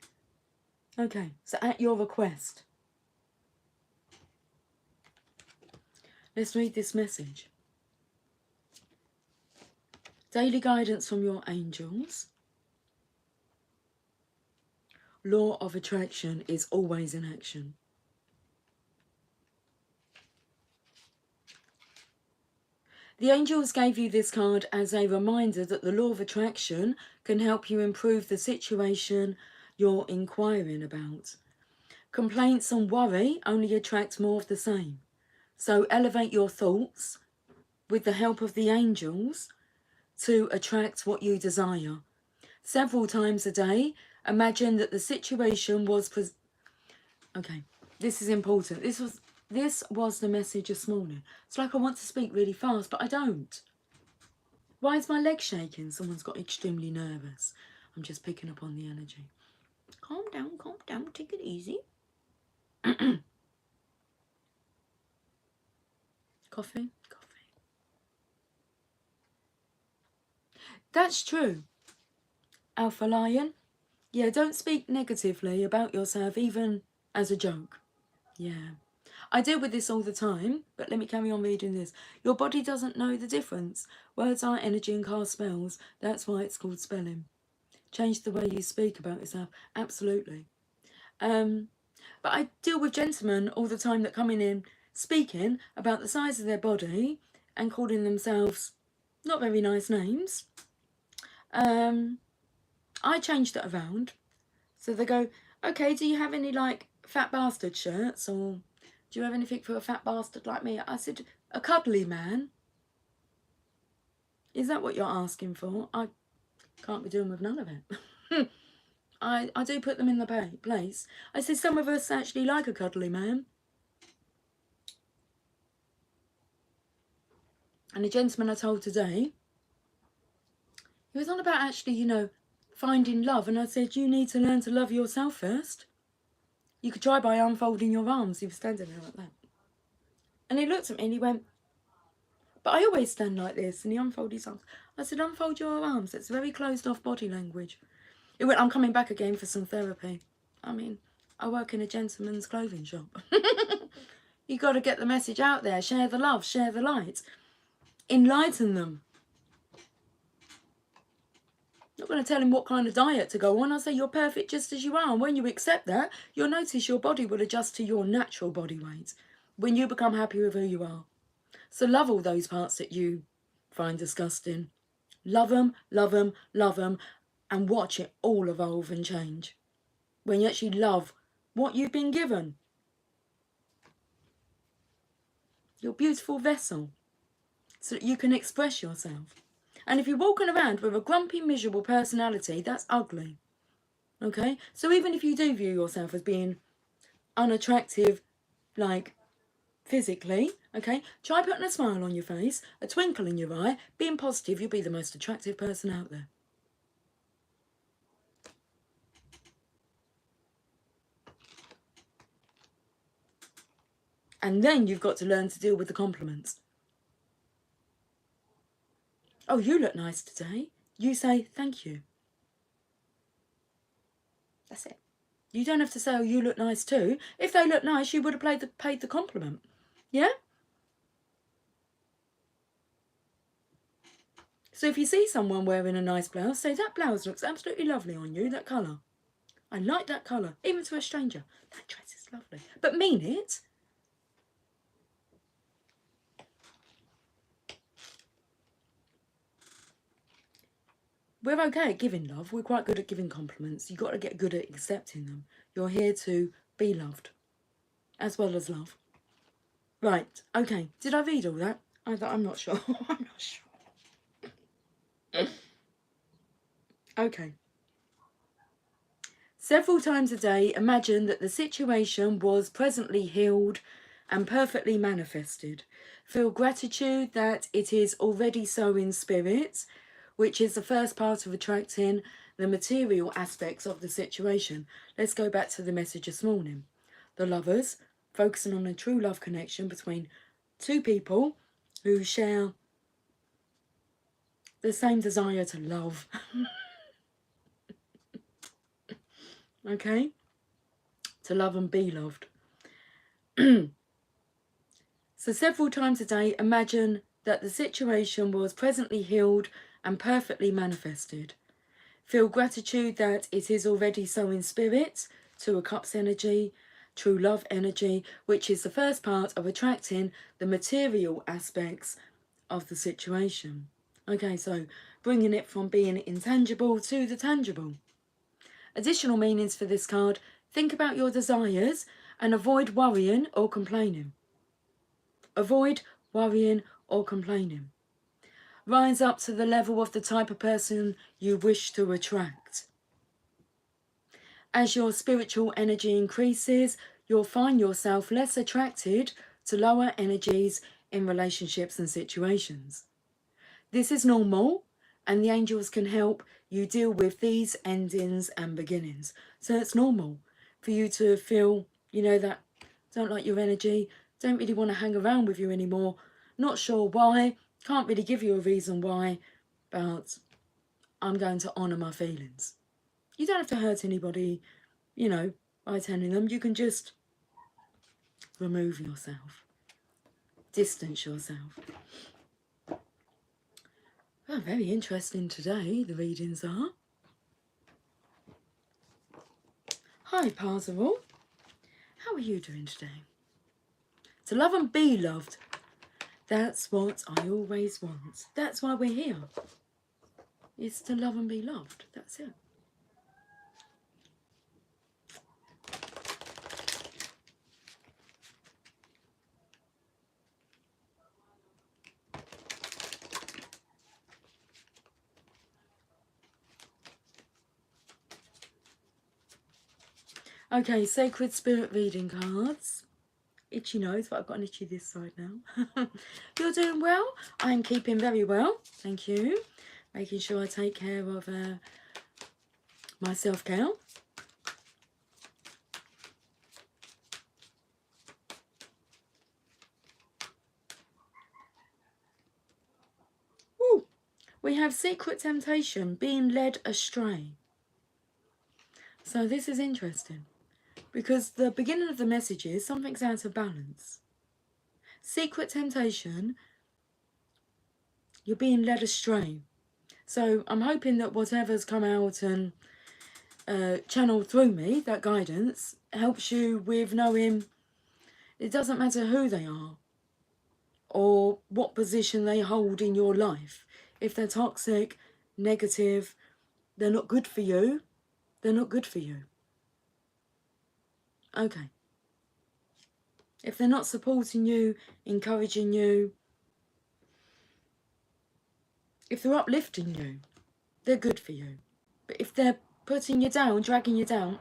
Okay, so at your request. Let's read this message. Daily guidance from your angels. Law of attraction is always in action. The angels gave you this card as a reminder that the law of attraction can help you improve the situation you're inquiring about. Complaints and worry only attract more of the same. So elevate your thoughts with the help of the angels to attract what you desire. Several times a day, imagine that the situation was... Okay, this is important. This was the message this morning. It's like I want to speak really fast, but I don't. Why is my leg shaking? Someone's got extremely nervous. I'm just picking up on the energy. Calm down, take it easy. Coffee? Coffee. That's true. Alpha Lion. Yeah, don't speak negatively about yourself, even as a joke. Yeah. I deal with this all the time, but let me carry on reading this. Your body doesn't know the difference. Words are energy and cast spells. That's why it's called spelling. Change the way you speak about yourself. Absolutely. But I deal with gentlemen all the time that come in speaking about the size of their body and calling themselves not very nice names. I changed it around. So they go, okay, do you have any like fat bastard shirts, or do you have anything for a fat bastard like me? I said, a cuddly man. Is that what you're asking for? I can't be doing with none of it. I do put them in the place. I said, some of us actually like a cuddly man. And a gentleman I told today, he was on about actually, you know, finding love. And I said, you need to learn to love yourself first. You could try by unfolding your arms. He was standing there like that. And he looked at me and he went, but I always stand like this. And he unfolded his arms. I said, unfold your arms. It's very closed off body language. He went, I'm coming back again for some therapy. I mean, I work in a gentleman's clothing shop. You got to get the message out there. Share the love, share the light. Enlighten them. I'm not going to tell him what kind of diet to go on. I say you're perfect just as you are. And when you accept that, you'll notice your body will adjust to your natural body weight when you become happy with who you are. So love all those parts that you find disgusting. Love them, love them, love them, and watch it all evolve and change. When you actually love what you've been given. Your beautiful vessel. So that you can express yourself. And if you're walking around with a grumpy, miserable personality, that's ugly. Okay? So even if you do view yourself as being unattractive, like physically, okay, try putting a smile on your face, a twinkle in your eye, being positive, you'll be the most attractive person out there. And then you've got to learn to deal with the compliments. Oh, you look nice today. You say, thank you. That's it. You don't have to say, oh, you look nice too. If they look nice, you would have paid the compliment. Yeah? So if you see someone wearing a nice blouse, say, that blouse looks absolutely lovely on you, that colour. I like that colour. Even to a stranger. That dress is lovely. But mean it. We're okay at giving love. We're quite good at giving compliments. You've got to get good at accepting them. You're here to be loved. As well as love. Right. Okay. Did I read all that? I'm not sure. I'm not sure. Okay. Several times a day, imagine that the situation was presently healed and perfectly manifested. Feel gratitude that it is already so in spirit, which is the first part of attracting the material aspects of the situation. Let's go back to the message this morning. The lovers, focusing on a true love connection between two people who share the same desire to love. Okay? To love and be loved. So several times a day, imagine that the situation was presently healed and perfectly manifested. Feel gratitude that it is already so in spirit, Two of Cups energy, true love energy, which is the first part of attracting the material aspects of the situation. Okay, so bringing it from being intangible to the tangible. Additional meanings for this card: think about your desires and avoid worrying or complaining. Avoid worrying or complaining. Rise up to the level of the type of person you wish to attract. As your spiritual energy increases, you'll find yourself less attracted to lower energies in relationships and situations. This is normal, and the angels can help you deal with these endings and beginnings. So it's normal for you to feel, you know, that don't like your energy, don't really want to hang around with you anymore, not sure why, can't really give you a reason why, but I'm going to honour my feelings. You don't have to hurt anybody, you know, by telling them. You can just remove yourself, distance yourself. Oh, very interesting today, the readings are. Hi, Parzival. How are you doing today? To love and be loved. That's what I always want. That's why we're here. It's to love and be loved. That's it. Okay, Sacred Spirit reading cards. Itchy nose, but I've got an itchy this side now. You're doing well. I'm keeping very well. Thank you. Making sure I take care of my self-care. Ooh, we have Secret Temptation, being led astray. So this is interesting, because the beginning of the message is something's out of balance. Secret temptation, you're being led astray. So I'm hoping that whatever's come out and channeled through me, that guidance, helps you with knowing it doesn't matter who they are or what position they hold in your life. If they're toxic, negative, they're not good for you, they're not good for you. Okay. If they're not supporting you, encouraging you, if they're uplifting you, they're good for you. But if they're putting you down, dragging you down,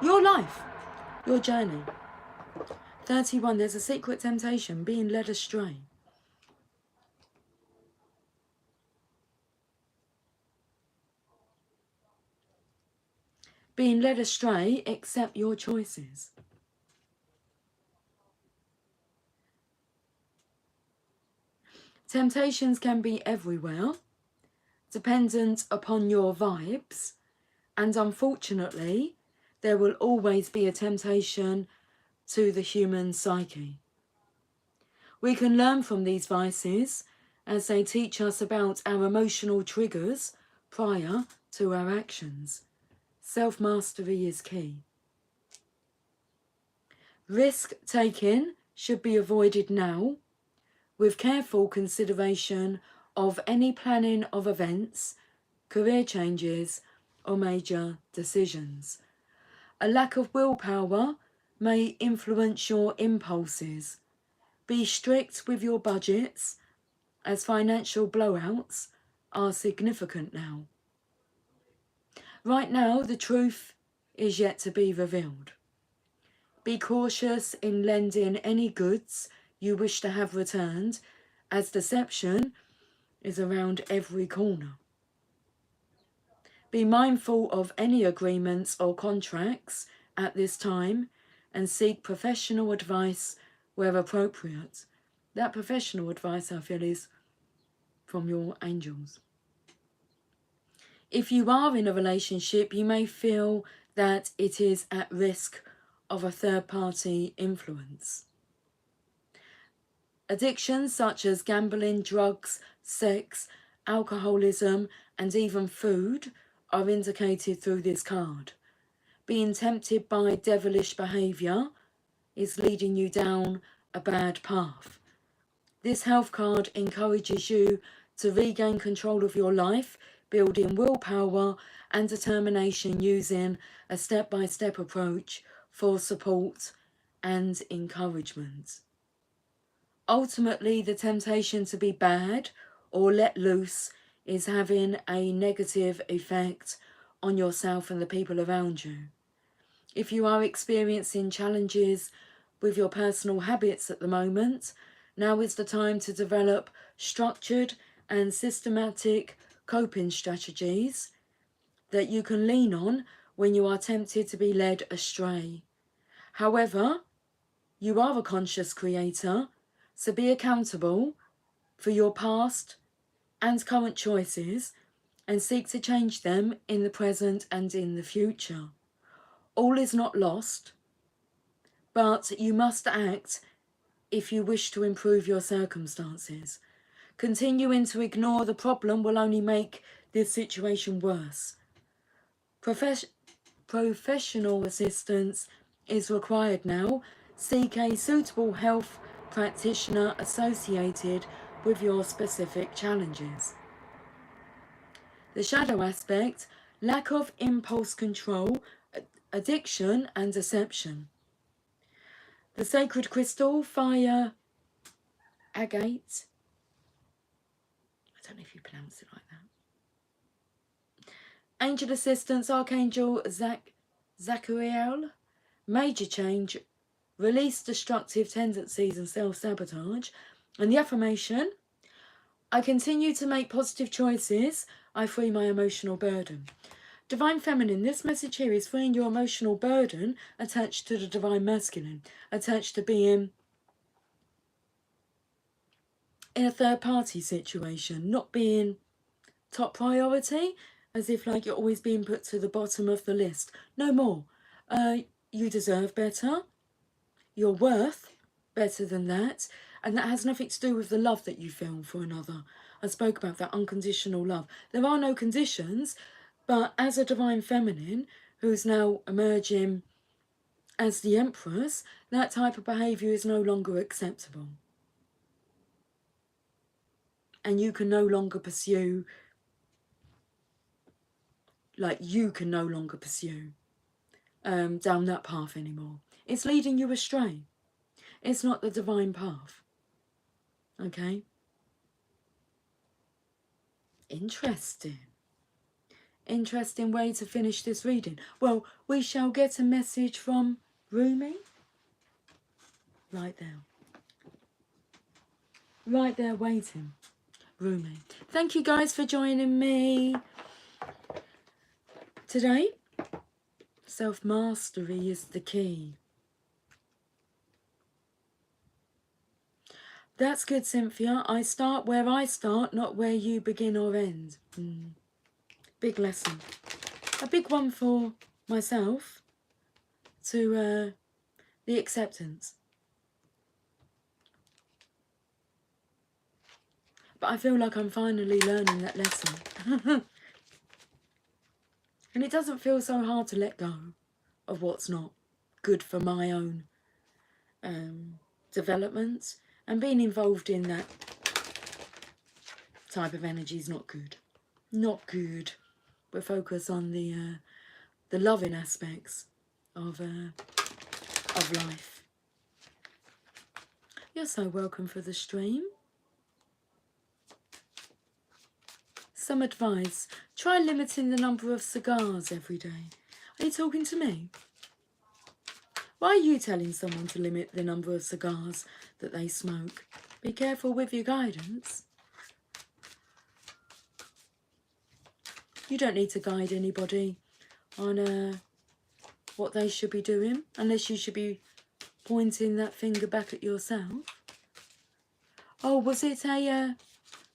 your life, your journey. 31, there's a secret temptation, being led astray. Being led astray, accept your choices. Temptations can be everywhere, dependent upon your vibes, and unfortunately, there will always be a temptation to the human psyche. We can learn from these vices as they teach us about our emotional triggers prior to our actions. Self-mastery is key. Risk-taking should be avoided now, with careful consideration of any planning of events, career changes, or major decisions. A lack of willpower may influence your impulses. Be strict with your budgets, as financial blowouts are significant now. Right now, the truth is yet to be revealed. Be cautious in lending any goods you wish to have returned, as deception is around every corner. Be mindful of any agreements or contracts at this time and seek professional advice where appropriate. That professional advice, I feel, is from your angels. If you are in a relationship, you may feel that it is at risk of a third-party influence. Addictions such as gambling, drugs, sex, alcoholism, and even food are indicated through this card. Being tempted by devilish behaviour is leading you down a bad path. This health card encourages you to regain control of your life, building willpower and determination using a step-by-step approach for support and encouragement. Ultimately, the temptation to be bad or let loose is having a negative effect on yourself and the people around you. If you are experiencing challenges with your personal habits at the moment, now is the time to develop structured and systematic coping strategies that you can lean on when you are tempted to be led astray. However, you are a conscious creator, so be accountable for your past and current choices and seek to change them in the present and in the future. All is not lost, but you must act if you wish to improve your circumstances. Continuing to ignore the problem will only make this situation worse. Professional assistance is required now. Seek a suitable health practitioner associated with your specific challenges. The shadow aspect, lack of impulse control, addiction and deception. The sacred crystal, fire agate. I don't know if you pronounce it like that. Angel assistance, Archangel Zachariel. Major change, release destructive tendencies and self-sabotage. And the affirmation, I continue to make positive choices. I free my emotional burden. Divine Feminine, this message here is freeing your emotional burden attached to the Divine Masculine, attached to being in a third-party situation, not being top priority, as if like you're always being put to the bottom of the list. No more. You deserve better. You're worth better than that. And that has nothing to do with the love that you feel for another. I spoke about that unconditional love. There are no conditions, but as a Divine Feminine who's now emerging as the Empress, that type of behaviour is no longer acceptable. And you can no longer pursue, down that path anymore. It's leading you astray. It's not the divine path. Okay? Interesting. Interesting way to finish this reading. Well, we shall get a message from Rumi. Right there. Right there waiting. Rumi. Thank you guys for joining me today. Self-mastery is the key. That's good, Cynthia. I start where I start, not where you begin or end. Big lesson. A big one for myself to the acceptance. But I feel like I'm finally learning that lesson. And it doesn't feel so hard to let go of what's not good for my own development. And being involved in that type of energy is not good. Not good. But focus on the loving aspects of life. You're so welcome for the stream. Some advice. Try limiting the number of cigars every day. Are you talking to me? Why are you telling someone to limit the number of cigars that they smoke? Be careful with your guidance. You don't need to guide anybody on what they should be doing, unless you should be pointing that finger back at yourself. Oh, was it a...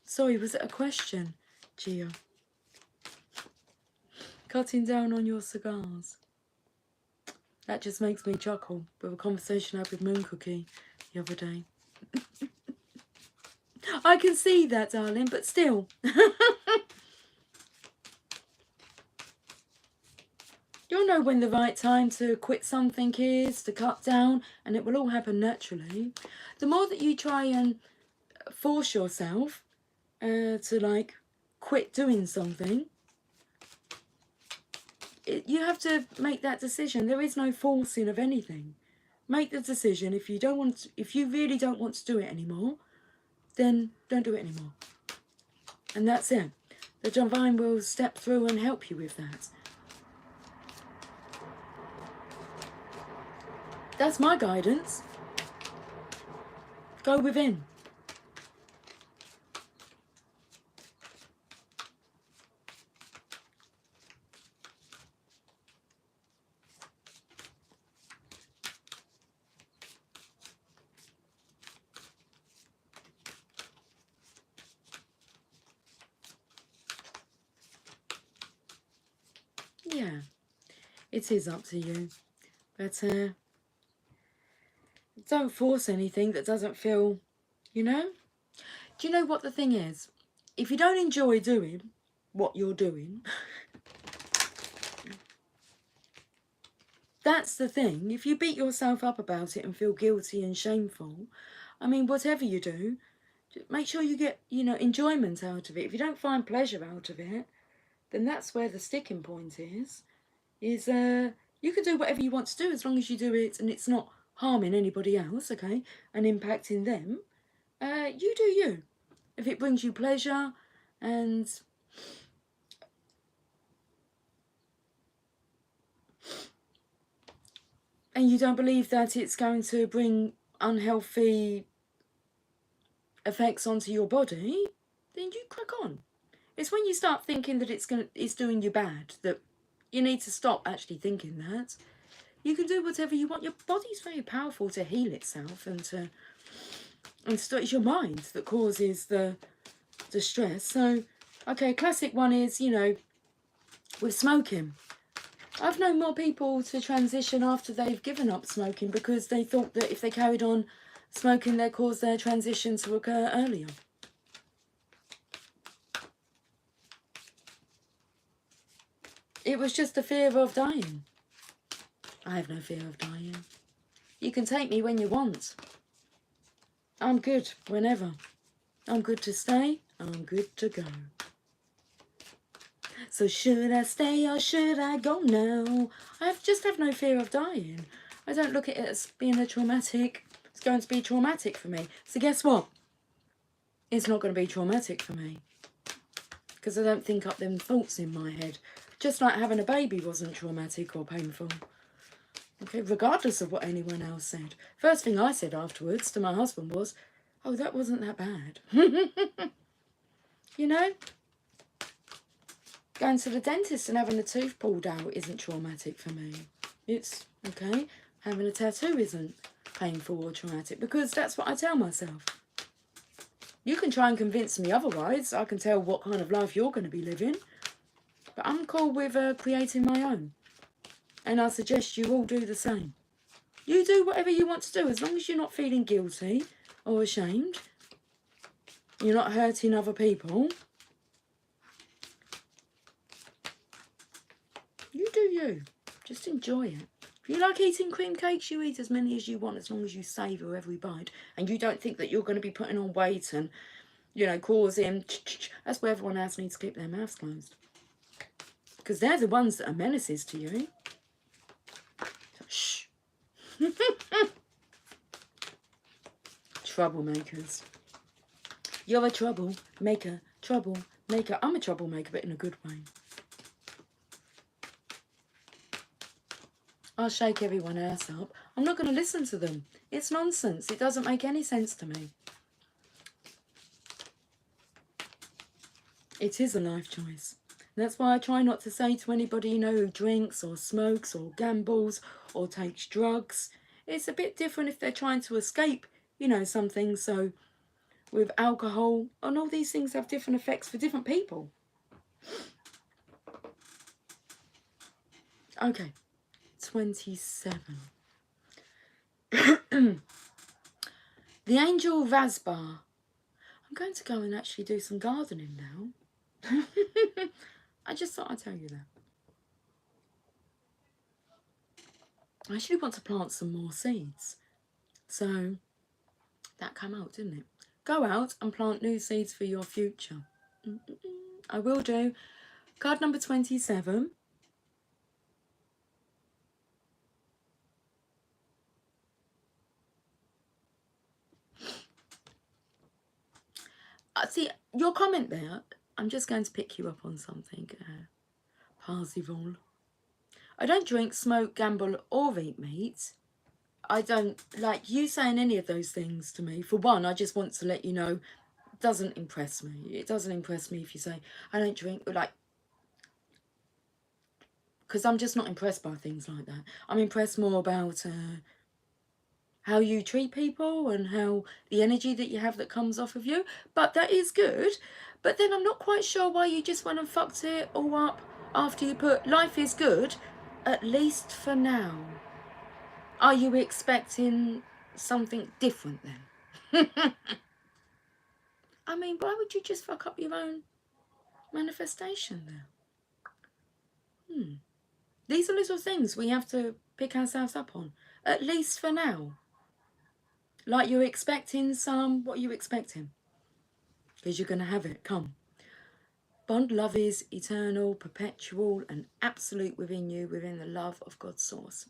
sorry, was it a question, Gia? Cutting down on your cigars. That just makes me chuckle with a conversation I had with Moon Cookie the other day. I can see that, darling, but still. You'll know when the right time to quit something is, to cut down, and it will all happen naturally. The more that you try and force yourself to, like, quit doing something, you have to make that decision. There is no forcing of anything. Make the decision. If you really don't want to do it anymore, then don't do it anymore. And that's it. The divine will step through and help you with that. That's my guidance. Go within. Yeah, it is up to you. But don't force anything that doesn't feel, you know? Do you know what the thing is? If you don't enjoy doing what you're doing, that's the thing. If you beat yourself up about it and feel guilty and shameful, I mean, whatever you do, make sure you get, you know, enjoyment out of it. If you don't find pleasure out of it, then that's where the sticking point is you can do whatever you want to do as long as you do it and it's not harming anybody else, okay, and impacting them. You do you. If it brings you pleasure and you don't believe that it's going to bring unhealthy effects onto your body, then you crack on. It's when you start thinking that it's doing you bad that you need to stop actually thinking that. You can do whatever you want. Your body's very powerful to heal itself and it's your mind that causes the stress. So, okay, classic one is, you know, with smoking. I've known more people to transition after they've given up smoking because they thought that if they carried on smoking, they'd cause their transition to occur earlier. It was just the fear of dying. I have no fear of dying. You can take me when you want. I'm good whenever. I'm good to stay. I'm good to go. So should I stay or should I go now? I just have no fear of dying. I don't look at it as being a traumatic. It's going to be traumatic for me. So guess what? It's not going to be traumatic for me. Because I don't think up them thoughts in my head. Just like having a baby wasn't traumatic or painful. Okay, regardless of what anyone else said. First thing I said afterwards to my husband was, oh, that wasn't that bad. You know? Going to the dentist and having a tooth pulled out isn't traumatic for me. It's, okay, having a tattoo isn't painful or traumatic because that's what I tell myself. You can try and convince me otherwise. I can tell what kind of life you're going to be living. But I'm cool with creating my own. And I suggest you all do the same. You do whatever you want to do as long as you're not feeling guilty or ashamed. You're not hurting other people. You do you. Just enjoy it. If you like eating cream cakes, you eat as many as you want as long as you savour every bite. And you don't think that you're going to be putting on weight and, you know, causing... That's where everyone else needs to keep their mouths closed. Because they're the ones that are menaces to you. So, shh. Troublemakers. You're a troublemaker. Troublemaker. I'm a troublemaker, but in a good way. I'll shake everyone else up. I'm not going to listen to them. It's nonsense. It doesn't make any sense to me. It is a life choice. And that's why I try not to say to anybody, you know, who drinks or smokes or gambles or takes drugs. It's a bit different if they're trying to escape, you know, something. So with alcohol and all these things have different effects for different people. Okay. 27. The angel Vasbar. I'm going to go and actually do some gardening now. I just thought I'd tell you that. I actually want to plant some more seeds. So that came out, didn't it? Go out and plant new seeds for your future. I will do. Card number 27. See, your comment there, I'm just going to pick you up on something. Parzival. I don't drink, smoke, gamble or eat meat. I don't like you saying any of those things to me. For one, I just want to let you know, it doesn't impress me. It doesn't impress me if you say, I don't drink, like, because I'm just not impressed by things like that. I'm impressed more about how you treat people and how the energy that you have that comes off of you. But that is good. But then I'm not quite sure why you just went and fucked it all up after you put life is good, at least for now. Are you expecting something different then? I mean, why would you just fuck up your own manifestation there? These are little things we have to pick ourselves up on, at least for now. Like you're expecting some, what are you expecting? Because you're going to have it, come. Bond love is eternal, perpetual, and absolute within you, within the love of God's source.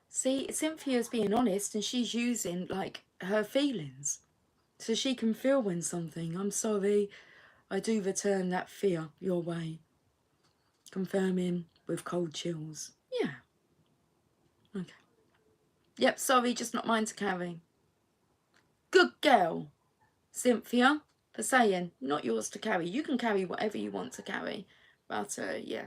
See, Cynthia's being honest and she's using like her feelings. So she can feel when something, I'm sorry, I do return that fear your way. Confirming with cold chills. Yeah. Okay. Yep, sorry, just not mine to carry. Good girl, Cynthia, for saying, not yours to carry. You can carry whatever you want to carry. But, yeah.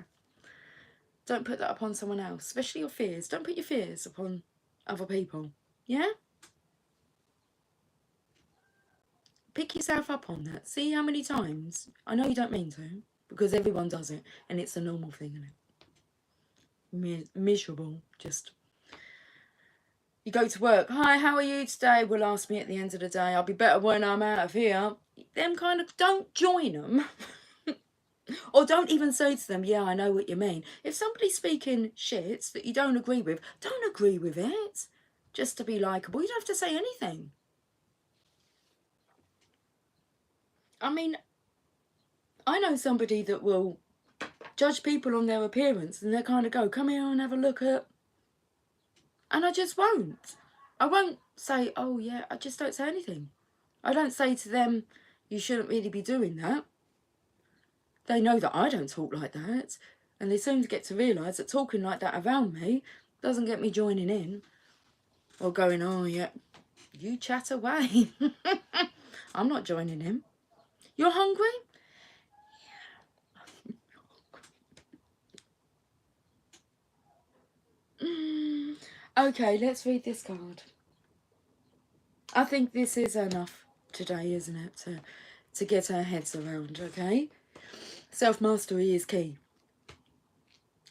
Don't put that upon someone else, especially your fears. Don't put your fears upon other people. Yeah? Pick yourself up on that. See how many times. I know you don't mean to, because everyone does it, and it's a normal thing, isn't it? Miserable, just. You go to work. Hi, how are you today? Will ask me at the end of the day. I'll be better when I'm out of here. Them kind of, don't join them. Or don't even say to them, yeah, I know what you mean. If somebody's speaking shit that you don't agree with, don't agree with it. Just to be likeable. You don't have to say anything. I mean, I know somebody that will judge people on their appearance and they kind of go, come here and have a look at... And I just won't. I won't say, oh yeah, I just don't say anything. I don't say to them, you shouldn't really be doing that. They know that I don't talk like that. And they seem to get to realise that talking like that around me doesn't get me joining in. Or going, oh yeah, you chat away. I'm not joining him. You're hungry? Okay, let's read this card. I think this is enough today, isn't it? To get our heads around, okay? Self-mastery is key.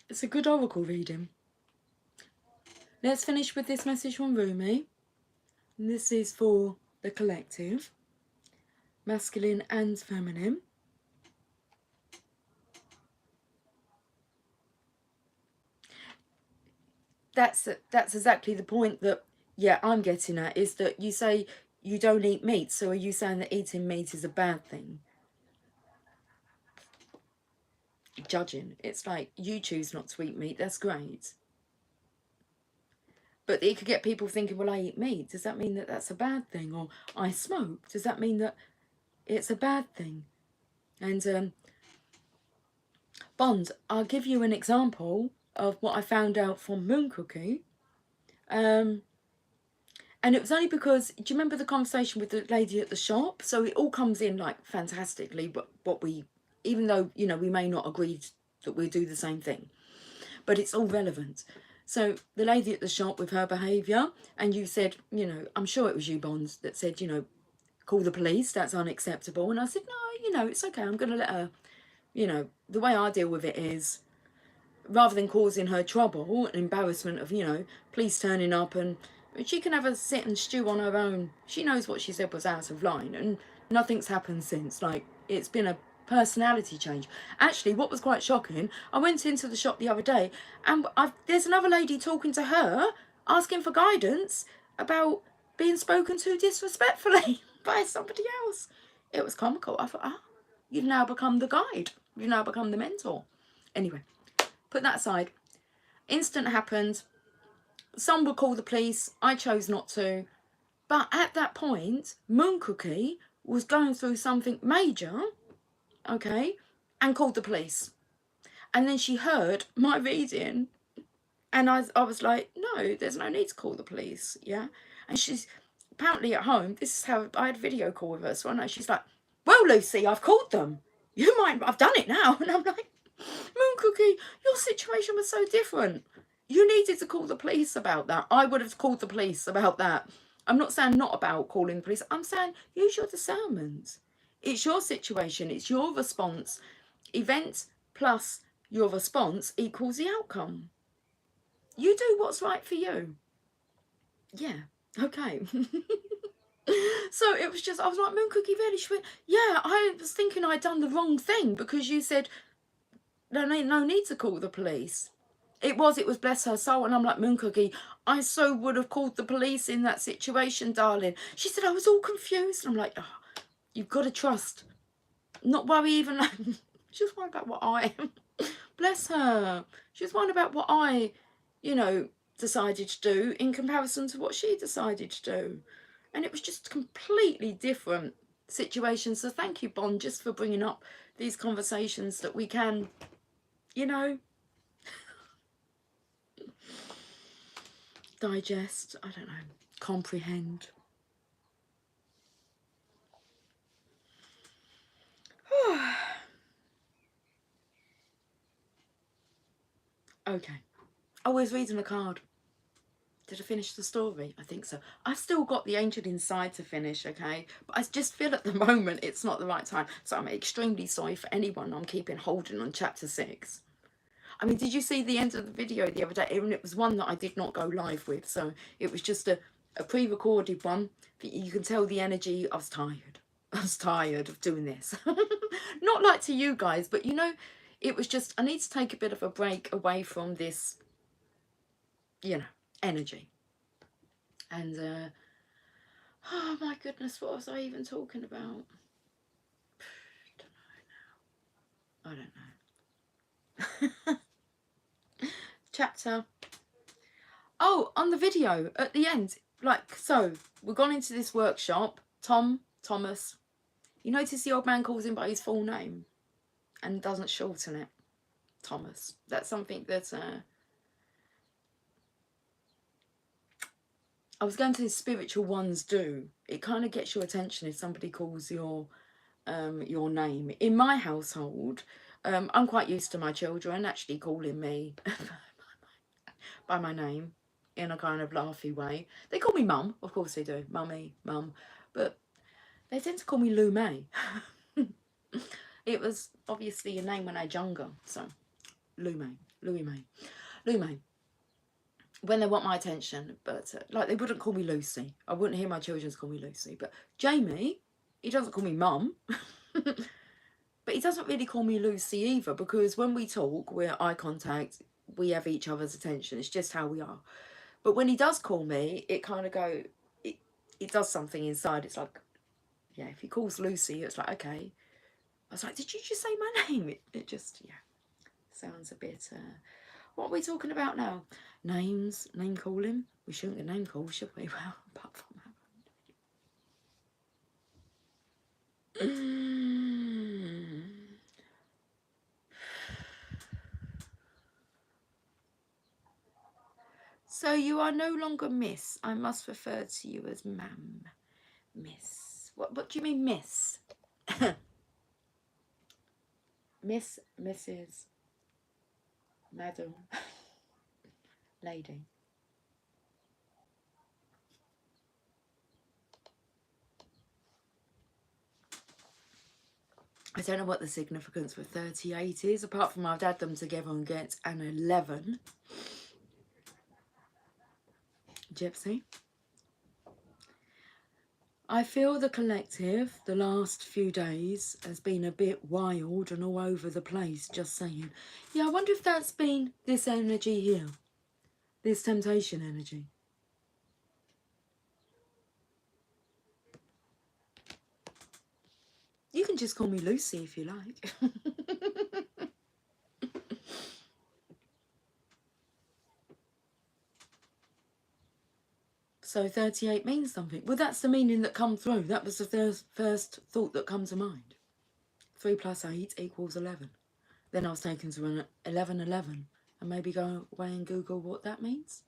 It's a good oracle reading. Let's finish with this message from Rumi. And this is for the collective, masculine and feminine. That's exactly the point that, yeah, I'm getting at, is that you say you don't eat meat, so are you saying that eating meat is a bad thing? Judging. It's like, you choose not to eat meat, that's great. But it could get people thinking, well, I eat meat. Does that mean that that's a bad thing? Or I smoke. Does that mean that it's a bad thing? And Bond, I'll give you an example of what I found out from Moon Cookie. And it was only because, do you remember the conversation with the lady at the shop? So it all comes in like fantastically, but what we, even though, you know, we may not agree that we do the same thing, but it's all relevant. So the lady at the shop with her behaviour, and you said, you know, I'm sure it was you, Bond, that said, you know, call the police, that's unacceptable. And I said, no, you know, it's okay, I'm going to let her, you know, the way I deal with it is, rather than causing her trouble and embarrassment of, you know, police turning up, and she can have a sit and stew on her own. She knows what she said was out of line, and nothing's happened since. Like, it's been a personality change. Actually, what was quite shocking, I went into the shop the other day and there's another lady talking to her, asking for guidance about being spoken to disrespectfully by somebody else. It was comical. I thought, ah, you've now become the guide. You've now become the mentor. Anyway, put that aside. Incident happened. Some would call the police. I chose not to. But at that point, Moon Cookie was going through something major, okay, and called the police. And then she heard my reading, and I was like, no, there's no need to call the police, yeah? And she's apparently at home, this is how I had a video call with her, so I know she's like, well, Lucy, I've called them. You might, I've done it now. And I'm like, Moon Cookie, your situation was so different. You needed to call the police about that. I would have called the police about that. I'm not saying not about calling the police. I'm saying use your discernment. It's your situation. It's your response. Event plus your response equals the outcome. You do what's right for you. Yeah. Okay. So it was just, I was like, Moon Cookie, really? She went, yeah, I was thinking I'd done the wrong thing because you said there ain't no need to call the police. It was bless her soul. And I'm like, Moon Cookie, I so would have called the police in that situation, darling. She said, I was all confused. And I'm like, oh, you've got to trust. Not worry even. She was worried about what I am. Bless her. She was worried about what I, you know, decided to do in comparison to what she decided to do. And it was just completely different situations. So thank you, Bond, just for bringing up these conversations that we can, you know, digest, I don't know, comprehend. Okay. I was reading a card. Did I finish the story? I think so. I've still got the Angel Inside to finish, okay? But I just feel at the moment it's not the right time. So I'm extremely sorry for anyone I'm keeping holding on chapter 6. I mean, did you see the end of the video the other day? And it was one that I did not go live with. So it was just a pre-recorded one. You can tell the energy. I was tired. I was tired of doing this. Not like to you guys, but you know, it was just, I need to take a bit of a break away from this, you know, energy. And, oh my goodness, what was I even talking about? I don't know. Chapter. Oh, on the video at the end, like, so we've gone into this workshop. Thomas. You notice the old man calls him by his full name and doesn't shorten it. Thomas. That's something that I was going to say spiritual ones do. It kind of gets your attention if somebody calls your name. In my household, I'm quite used to my children actually calling me by my name in a kind of laughy way. They call me Mum, of course they do, Mummy, Mum, but they tend to call me Lou May. It was obviously a name when I was younger, so Louis May. When they want my attention, but like they wouldn't call me Lucy. I wouldn't hear my children call me Lucy. But Jamie, he doesn't call me Mum. But he doesn't really call me Lucy either, because when we talk, we're eye contact, we have each other's attention. It's just how we are. But when he does call me, it kind of it does something inside. It's like, yeah, if he calls Lucy, it's like, okay. I was like, did you just say my name? It just, yeah, sounds a bit, what are we talking about now? Names, name calling? We shouldn't get name called, should we? Well, apart from that. So you are no longer Miss. I must refer to you as Ma'am. Miss. What do you mean, Miss? Miss, Mrs. Madam. Lady. I don't know what the significance for 38 is, apart from I've added them together and get an 11. Gypsy. I feel the collective, the last few days, has been a bit wild and all over the place, just saying. Yeah, I wonder if that's been this energy here. This temptation energy. You can just call me Lucy if you like. So 38 means something. Well, that's the meaning that come through. That was the first thought that come to mind. 3 plus 8 equals 11. Then I was taken to an 1111 and maybe go away and Google what that means.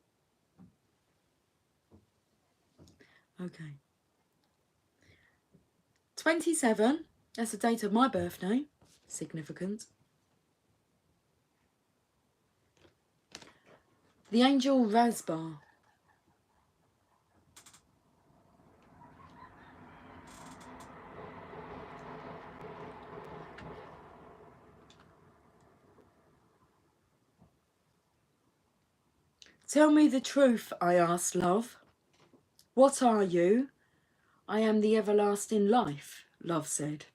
Okay. 27. That's the date of my birthday. Significant. The angel Rasbar. Tell me the truth, I asked, love. What are you? I am the everlasting life, love said.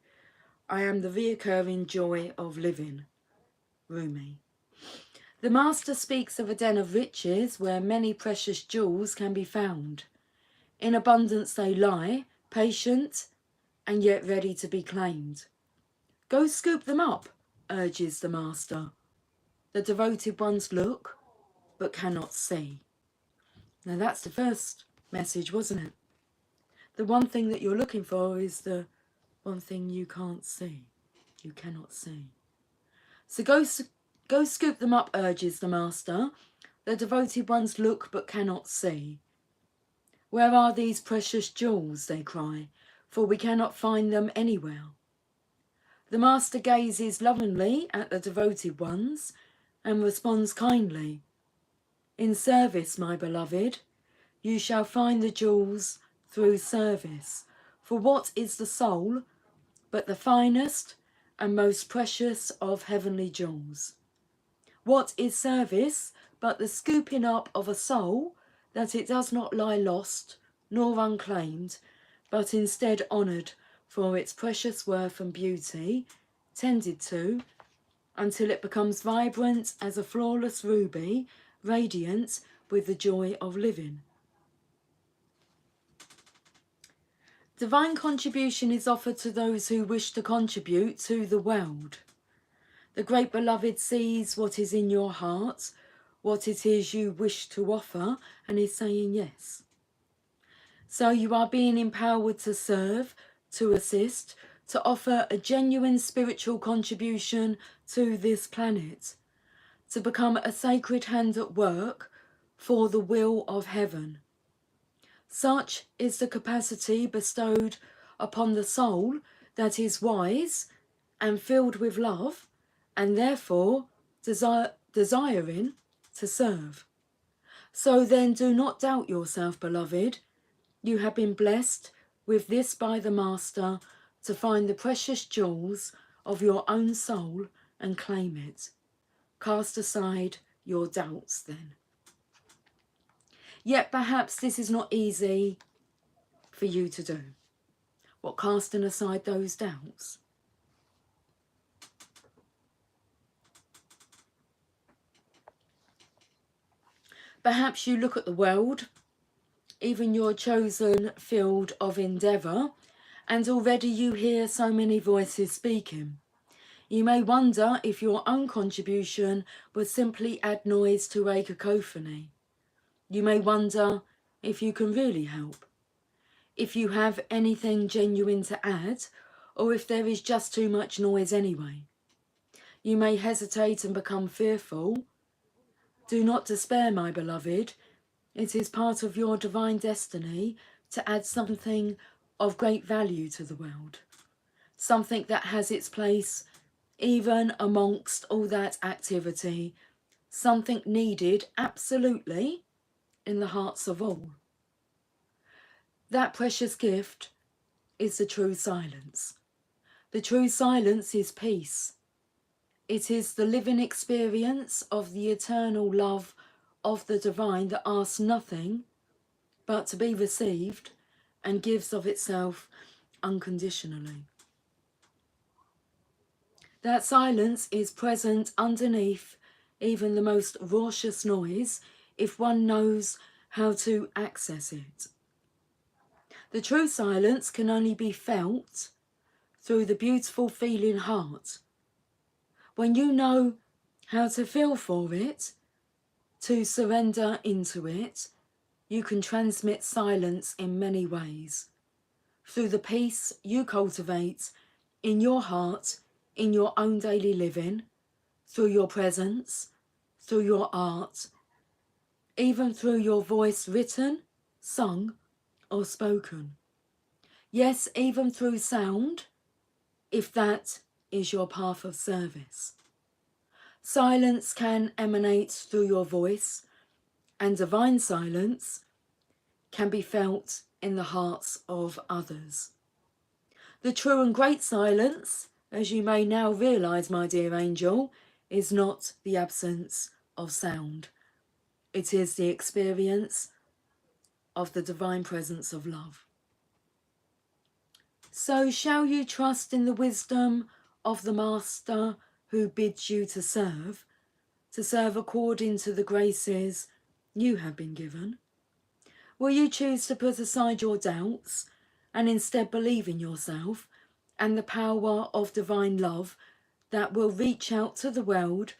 I am the reoccurring joy of living. Rumi. The Master speaks of a den of riches where many precious jewels can be found. In abundance they lie, patient and yet ready to be claimed. Go scoop them up, urges the Master. The devoted ones look, but cannot see. Now that's the first message, wasn't it? The one thing that you're looking for is the one thing you can't see. You cannot see. So go scoop them up, urges the Master. The devoted ones look, but cannot see. Where are these precious jewels, they cry, for we cannot find them anywhere. The Master gazes lovingly at the devoted ones and responds kindly. In service, my beloved, you shall find the jewels through service. For what is the soul but the finest and most precious of heavenly jewels? What is service but the scooping up of a soul that it does not lie lost nor unclaimed, but instead honoured for its precious worth and beauty, tended to, until it becomes vibrant as a flawless ruby, radiant with the joy of living. Divine contribution is offered to those who wish to contribute to the world. The great beloved sees what is in your heart, what it is you wish to offer, and is saying yes. So you are being empowered to serve, to assist, to offer a genuine spiritual contribution to this planet, to become a sacred hand at work for the will of heaven. Such is the capacity bestowed upon the soul that is wise and filled with love, and therefore desiring to serve. So then do not doubt yourself, beloved. You have been blessed with this by the Master to find the precious jewels of your own soul and claim it. Cast aside your doubts then. Yet perhaps this is not easy for you to do. What, casting aside those doubts? Perhaps you look at the world, even your chosen field of endeavour, and already you hear so many voices speaking. You may wonder if your own contribution would simply add noise to a cacophony. You may wonder if you can really help, if you have anything genuine to add, or if there is just too much noise anyway. You may hesitate and become fearful. Do not despair, my beloved. It is part of your divine destiny to add something of great value to the world, something that has its place even amongst all that activity, something needed absolutely in the hearts of all. That precious gift is the true silence. The true silence is peace. It is the living experience of the eternal love of the divine that asks nothing but to be received and gives of itself unconditionally. That silence is present underneath even the most raucous noise if one knows how to access it. The true silence can only be felt through the beautiful feeling heart. When you know how to feel for it, to surrender into it, you can transmit silence in many ways. Through the peace you cultivate in your heart, in your own daily living, through your presence, through your art, even through your voice written, sung, or spoken. Yes, even through sound, if that is your path of service. Silence can emanate through your voice, and divine silence can be felt in the hearts of others. The true and great silence, as you may now realise, my dear angel, is not the absence of sound. It is the experience of the divine presence of love. So shall you trust in the wisdom of the Master who bids you to serve according to the graces you have been given? Will you choose to put aside your doubts and instead believe in yourself and the power of divine love that will reach out to the world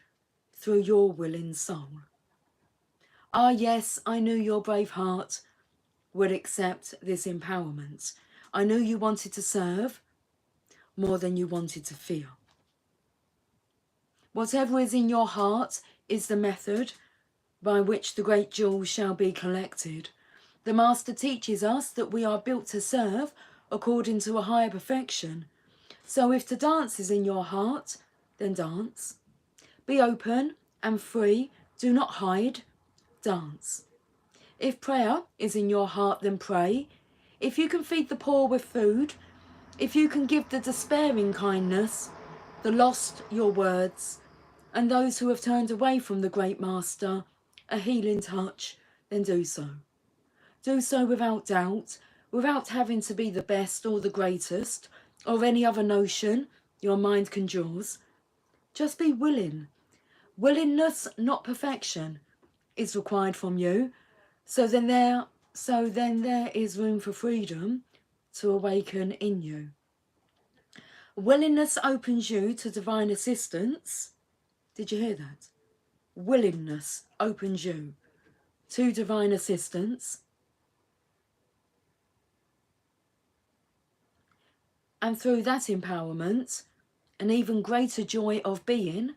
through your willing soul? Ah, yes, I knew your brave heart would accept this empowerment. I knew you wanted to serve more than you wanted to fear. Whatever is in your heart is the method by which the great jewels shall be collected. The Master teaches us that we are built to serve according to a higher perfection. So if to dance is in your heart, then dance. Be open and free, do not hide, dance. If prayer is in your heart, then pray. If you can feed the poor with food, if you can give the despairing kindness, the lost your words, and those who have turned away from the great Master a healing touch, then do so. Do so without doubt, without having to be the best or the greatest, or any other notion your mind conjures. Just be willing. Willingness, not perfection, is required from you. So then there is room for freedom to awaken in you. Willingness opens you to divine assistance. Did you hear that? Willingness opens you to divine assistance. And through that empowerment, an even greater joy of being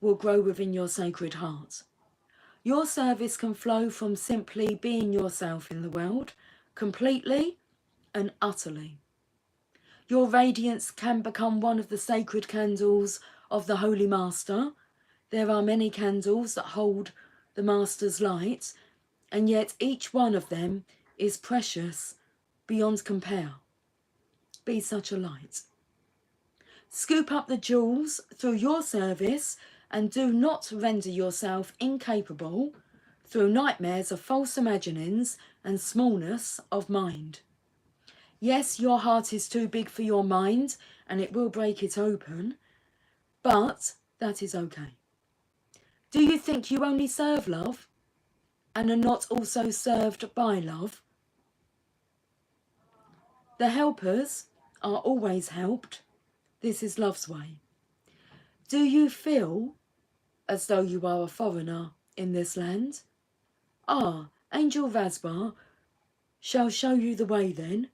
will grow within your sacred heart. Your service can flow from simply being yourself in the world, completely and utterly. Your radiance can become one of the sacred candles of the Holy Master. There are many candles that hold the Master's light, and yet each one of them is precious beyond compare. Be such a light. Scoop up the jewels through your service and do not render yourself incapable through nightmares of false imaginings and smallness of mind. Yes, your heart is too big for your mind and it will break it open, but that is okay. Do you think you only serve love and are not also served by love? The helpers are always helped. This is love's way. Do you feel as though you are a foreigner in this land? Ah, Angel Vasbar shall show you the way then,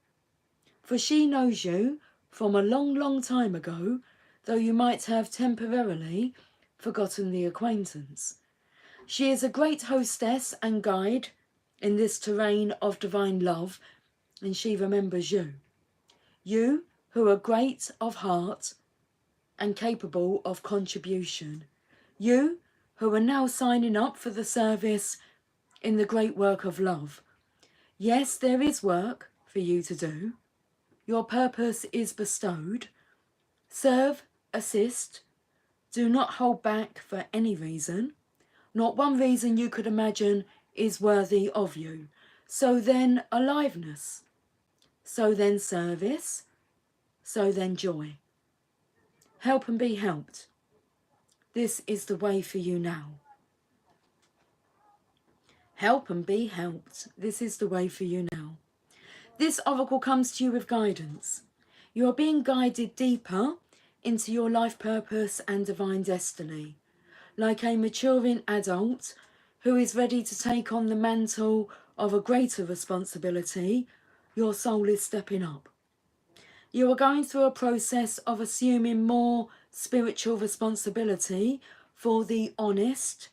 for she knows you from a long, long time ago, though you might have temporarily forgotten the acquaintance. She is a great hostess and guide in this terrain of divine love, and she remembers you. You who are great of heart and capable of contribution. You who are now signing up for the service in the great work of love. Yes, there is work for you to do. Your purpose is bestowed. Serve, assist. Do not hold back for any reason. Not one reason you could imagine is worthy of you. So then aliveness. So then service. So then joy. Help and be helped. This is the way for you now. Help and be helped. This is the way for you now. This oracle comes to you with guidance. You are being guided deeper into your life purpose and divine destiny. Like a maturing adult who is ready to take on the mantle of a greater responsibility, your soul is stepping up. You are going through a process of assuming more spiritual responsibility for the honest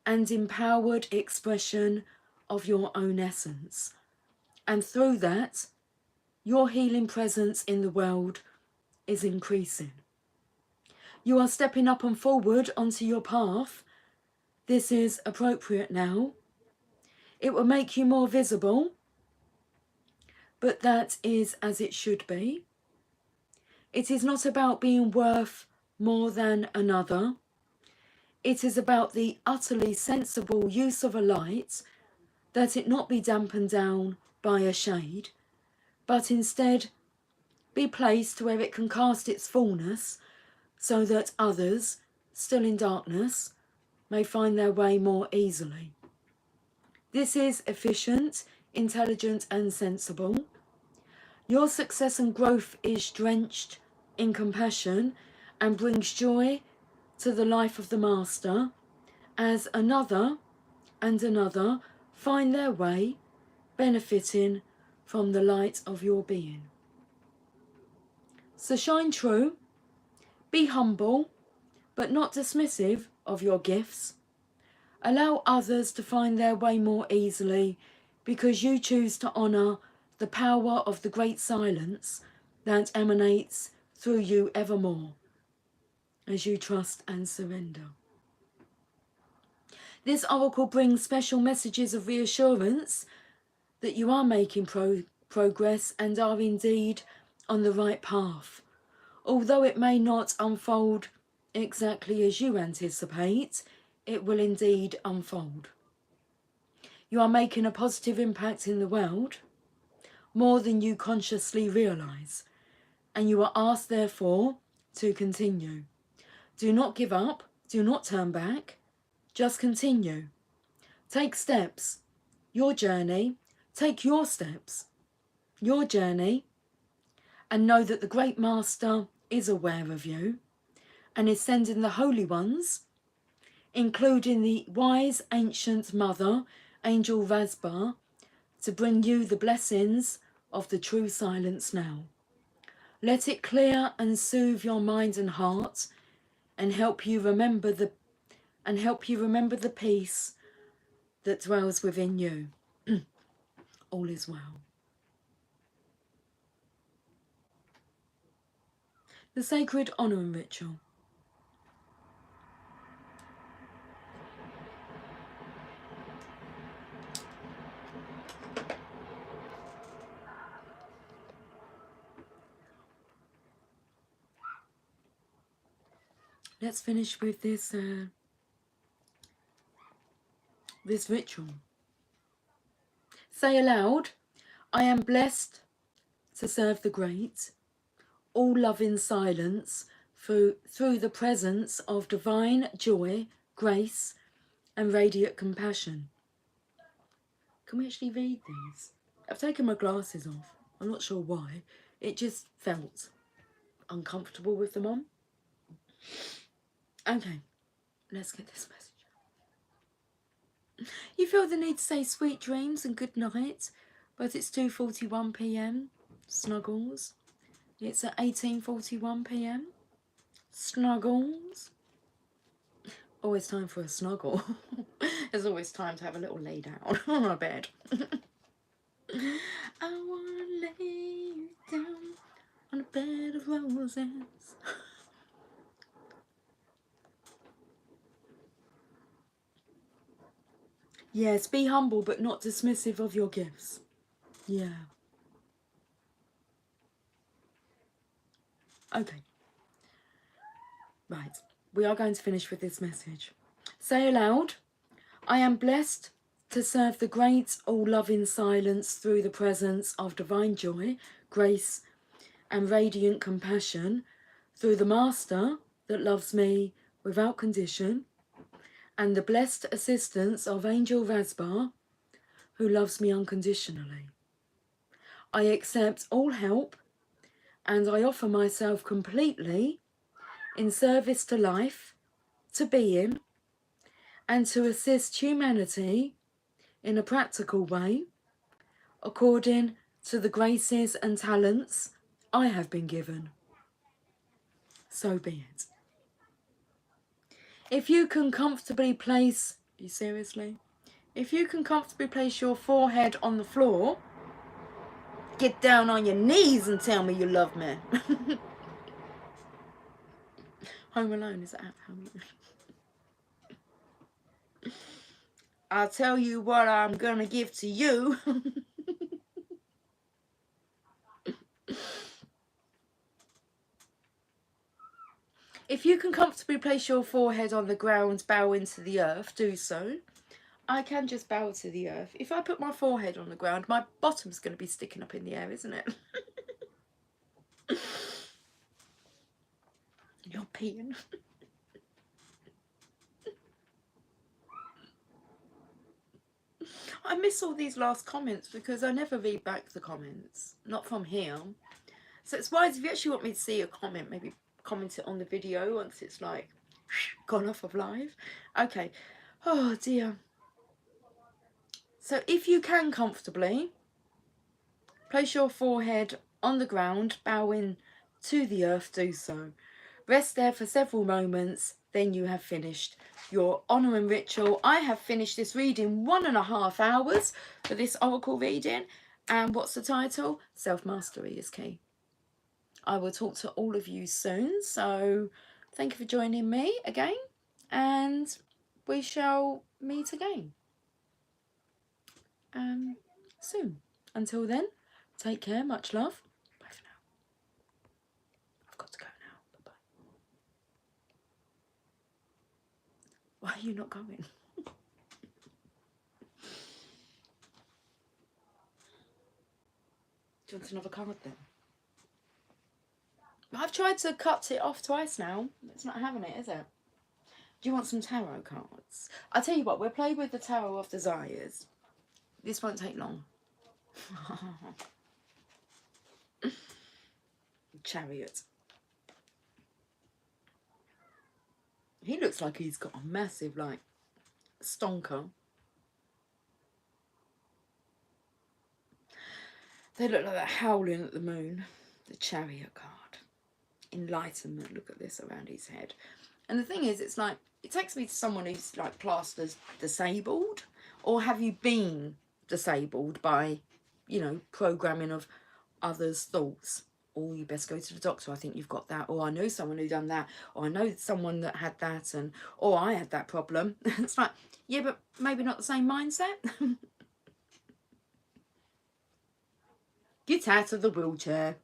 and empowered expression of your own essence. And through that, your healing presence in the world is increasing. You are stepping up and forward onto your path. This is appropriate now. It will make you more visible, but that is as it should be. It is not about being worth more than another. It is about the utterly sensible use of a light, that it not be dampened down by a shade, but instead be placed where it can cast its fullness, so that others, still in darkness, may find their way more easily. This is efficient, intelligent and sensible. Your success and growth is drenched in compassion and brings joy to the life of the Master, as another and another find their way, benefiting from the light of your being. So shine true, be humble, but not dismissive of your gifts. Allow others to find their way more easily, because you choose to honour the power of the great silence that emanates through you evermore, as you trust and surrender. This oracle brings special messages of reassurance that you are making progress and are indeed on the right path. Although it may not unfold exactly as you anticipate, it will indeed unfold. You are making a positive impact in the world, more than you consciously realise, and you are asked therefore to continue. Do not give up, do not turn back, just continue. Take steps, your journey, take your steps, your journey, and know that the great Master is aware of you and is sending the holy ones, including the wise ancient mother, Angel Razbar, to bring you the blessings of the true silence now. Let it clear and soothe your mind and heart, and help you remember the peace that dwells within you. All is well. The sacred honouring ritual. Let's finish with this this ritual. Say aloud, I am blessed to serve the great, all love in silence, through the presence of divine joy, grace and radiant compassion. Can we actually read these? I've taken my glasses off. I'm not sure why. It just felt uncomfortable with them on. Okay, let's get this message. You feel the need to say sweet dreams and good night, but it's 2:41 p.m. Snuggles. It's at 18:41 p.m. Snuggles. Always time for a snuggle. There's always time to have a little lay down on a bed. I wanna lay you down on a bed of roses. Yes, be humble but not dismissive of your gifts. Yeah. Okay. Right. We are going to finish with this message. Say aloud, I am blessed to serve the great all-loving silence through the presence of divine joy, grace and radiant compassion, through the Master that loves me without condition, and the blessed assistance of Angel Razbar, who loves me unconditionally. I accept all help and I offer myself completely in service to life, to being, and to assist humanity in a practical way, according to the graces and talents I have been given. So be it. If you can comfortably place, If you can comfortably place your forehead on the floor, get down on your knees and tell me you love me. Home Alone, is that Home Alone? I'll tell you what I'm gonna give to you. If you can comfortably place your forehead on the ground, bow into the earth, do so. I can just bow to the earth. If I put my forehead on the ground, my bottom's going to be sticking up in the air, isn't it? You're peeing. I miss all these last comments because I never read back the comments. Not from here. So it's wise if you actually want me to see a comment, maybe comment it on the video once it's like gone off of live. Okay. Oh dear. So if you can comfortably, place your forehead on the ground, bowing to the earth, do so. Rest there for several moments, then you have finished your honouring ritual. I have finished this reading 1.5 hours for this oracle reading. And what's the title? Self-mastery is key. I will talk to all of you soon. So thank you for joining me again. And we shall meet again soon. Until then, take care. Much love. Bye for now. I've got to go now. Bye-bye. Why are you not going? Do you want another card then? I've tried to cut it off twice now. It's not having it, is it? Do you want some tarot cards? I'll tell you what, we'll play with the Tarot of Desires. This won't take long. Chariot. He looks like he's got a massive, like, stonker. They look like they're howling at the moon. The Chariot card. Enlightenment. Look at this around his head. And the thing is, it's like, it takes me to someone who's like classed as disabled. Or have you been disabled by, you know, programming of others' thoughts? Or you best go to the doctor, I think you've got that. Or I know someone who done that. Or I know someone that had that. And or I had that problem. It's like, yeah, but maybe not the same mindset. Get out of the wheelchair.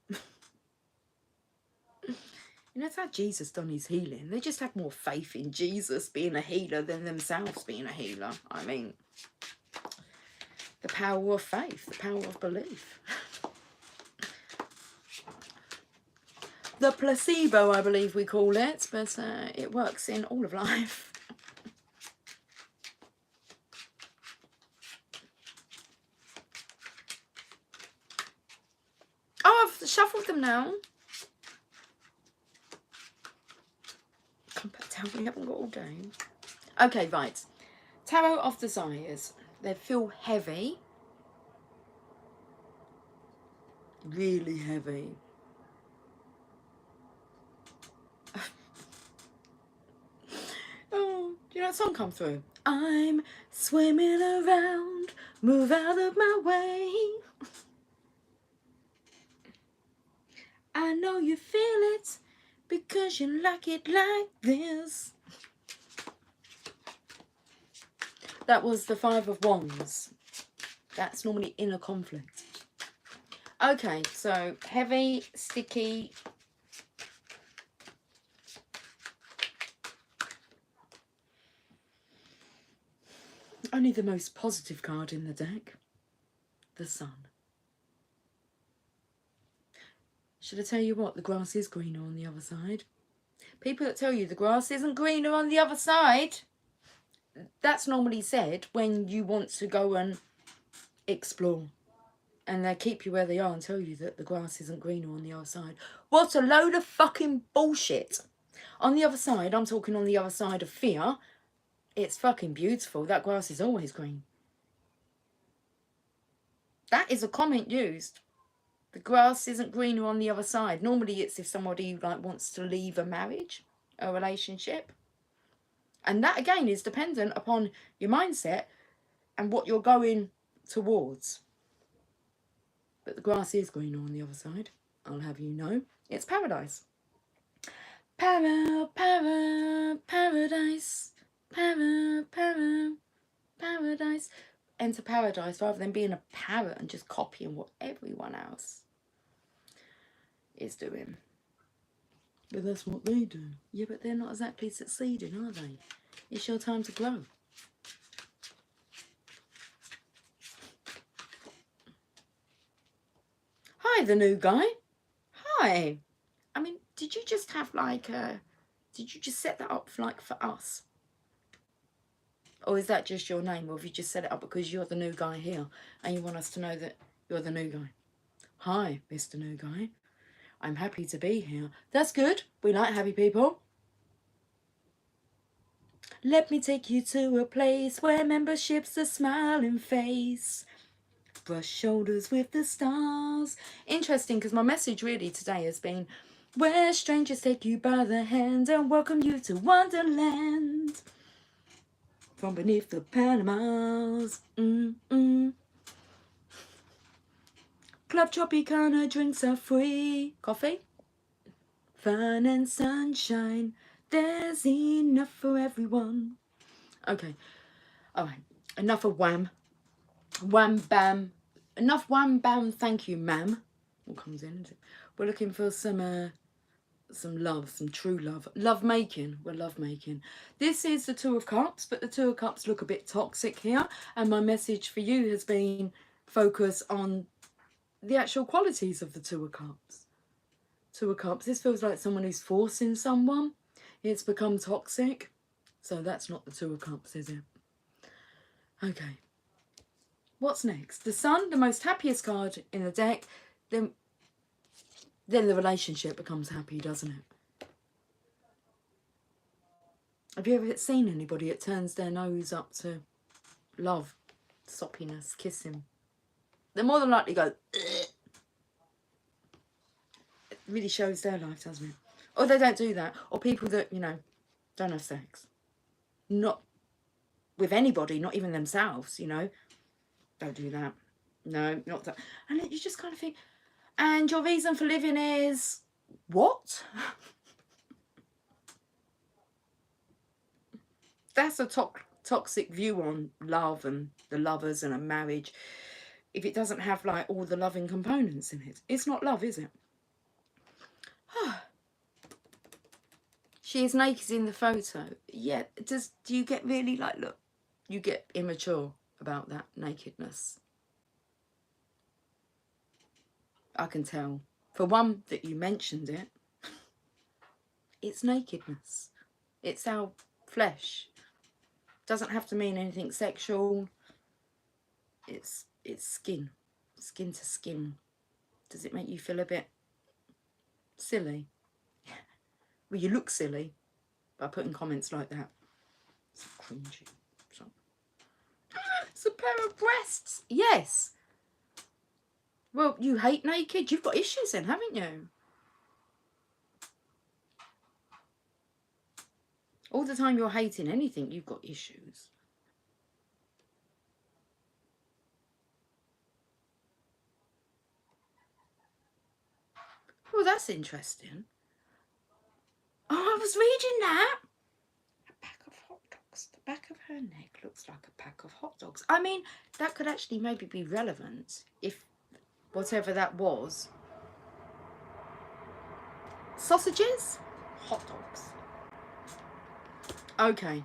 You know, it's how Jesus done his healing. They just had more faith in Jesus being a healer than themselves being a healer. I mean, the power of faith, the power of belief. The placebo, I believe we call it, but it works in all of life. Oh, I've shuffled them now. Come back down, we haven't got all day. Okay, right. Tarot of Desires. They feel heavy. Really heavy. Oh, do you know that song come through? I'm swimming around, move out of my way. I know you feel it because you like it like this. That was the Five of Wands. That's normally inner conflict. Okay, so heavy, sticky. Only the most positive card in the deck. The Sun. Should I tell you what? The grass is greener on the other side. People that tell you the grass isn't greener on the other side, that's normally said when you want to go and explore. And they keep you where they are and tell you that the grass isn't greener on the other side. What a load of fucking bullshit. On the other side, I'm talking on the other side of fear. It's fucking beautiful. That grass is always green. That is a comment used. The grass isn't greener on the other side. Normally it's if somebody like wants to leave a marriage, a relationship. And that again is dependent upon your mindset and what you're going towards. But the grass is greener on the other side. I'll have you know. It's paradise. Paradise. Paradise. Enter paradise rather than being a parrot and just copying what everyone else is doing. But that's what they do. Yeah, but they're not exactly succeeding, are they? It's your time to grow. Hi, the new guy. Hi. I mean, did you just have like a Did you just set that up for, like, for us? Or is that just your name? Or have you just set it up because you're the new guy here and you want us to know that you're the new guy? Hi, Mr. New Guy. I'm happy to be here. That's good. We like happy people. Let me take you to a place where membership's a smiling face. Brush shoulders with the stars. Interesting, because my message really today has been where strangers take you by the hand and welcome you to Wonderland. From beneath the Panamas. Club Tropicana drinks are free. Coffee? Fun and sunshine. There's enough for everyone. Okay. Alright. Enough of wham. Wham bam. Enough wham bam, thank you, ma'am. What comes in? We're looking for some love, some true love. Love making. We're love making. This is the Two of Cups, but the Two of Cups look a bit toxic here. And my message for you has been focus on the actual qualities of the Two of Cups. Two of Cups. This feels like someone who's forcing someone. It's become toxic. So that's not the Two of Cups, is it? Okay. What's next? The Sun, the most happiest card in the deck. Then the relationship becomes happy, doesn't it? Have you ever seen anybody that turns their nose up to love, soppiness, kissing? They're more than likely to go, ugh. It really shows their life, doesn't it? Or they don't do that. Or people that, you know, don't have sex. Not with anybody, not even themselves, you know. Don't do that. No, not that. And you just kind of think, and your reason for living is what? That's a toxic view on love and the lovers and a marriage. If it doesn't have like all the loving components in it, it's not love, is it? She is naked in the photo. Yeah, do you get really like, look, you get immature about that nakedness. I can tell. For one, that you mentioned it. It's nakedness. It's our flesh. Doesn't have to mean anything sexual. It's skin. Skin to skin. Does it make you feel a bit silly? Well, you look silly by putting comments like that. It's cringy. So. It's a pair of breasts. Yes. Well, you hate naked. You've got issues then, haven't you? All the time you're hating anything, you've got issues. Oh, that's interesting. Oh, I was reading that. A pack of hot dogs. The back of her neck looks like a pack of hot dogs. I mean, that could actually maybe be relevant if whatever that was. Sausages? Hot dogs. Okay.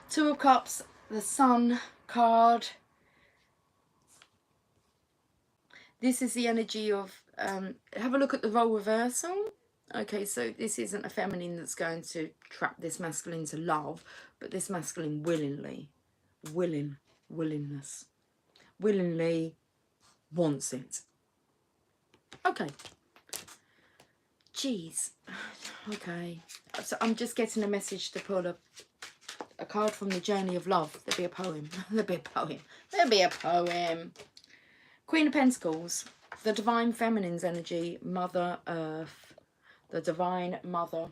Two of Cups, the Sun card. This is the energy of, have a look at the role reversal. Okay, so this isn't a feminine that's going to trap this masculine to love, but this masculine willingly, willingness, willingly wants it. Okay. Jeez. Okay. So I'm just getting a message to pull a card from the Journey of Love. There'll be a poem. There'll be a poem. There'll be a poem. Queen of Pentacles. The Divine Feminine's energy. Mother Earth. The Divine Mother.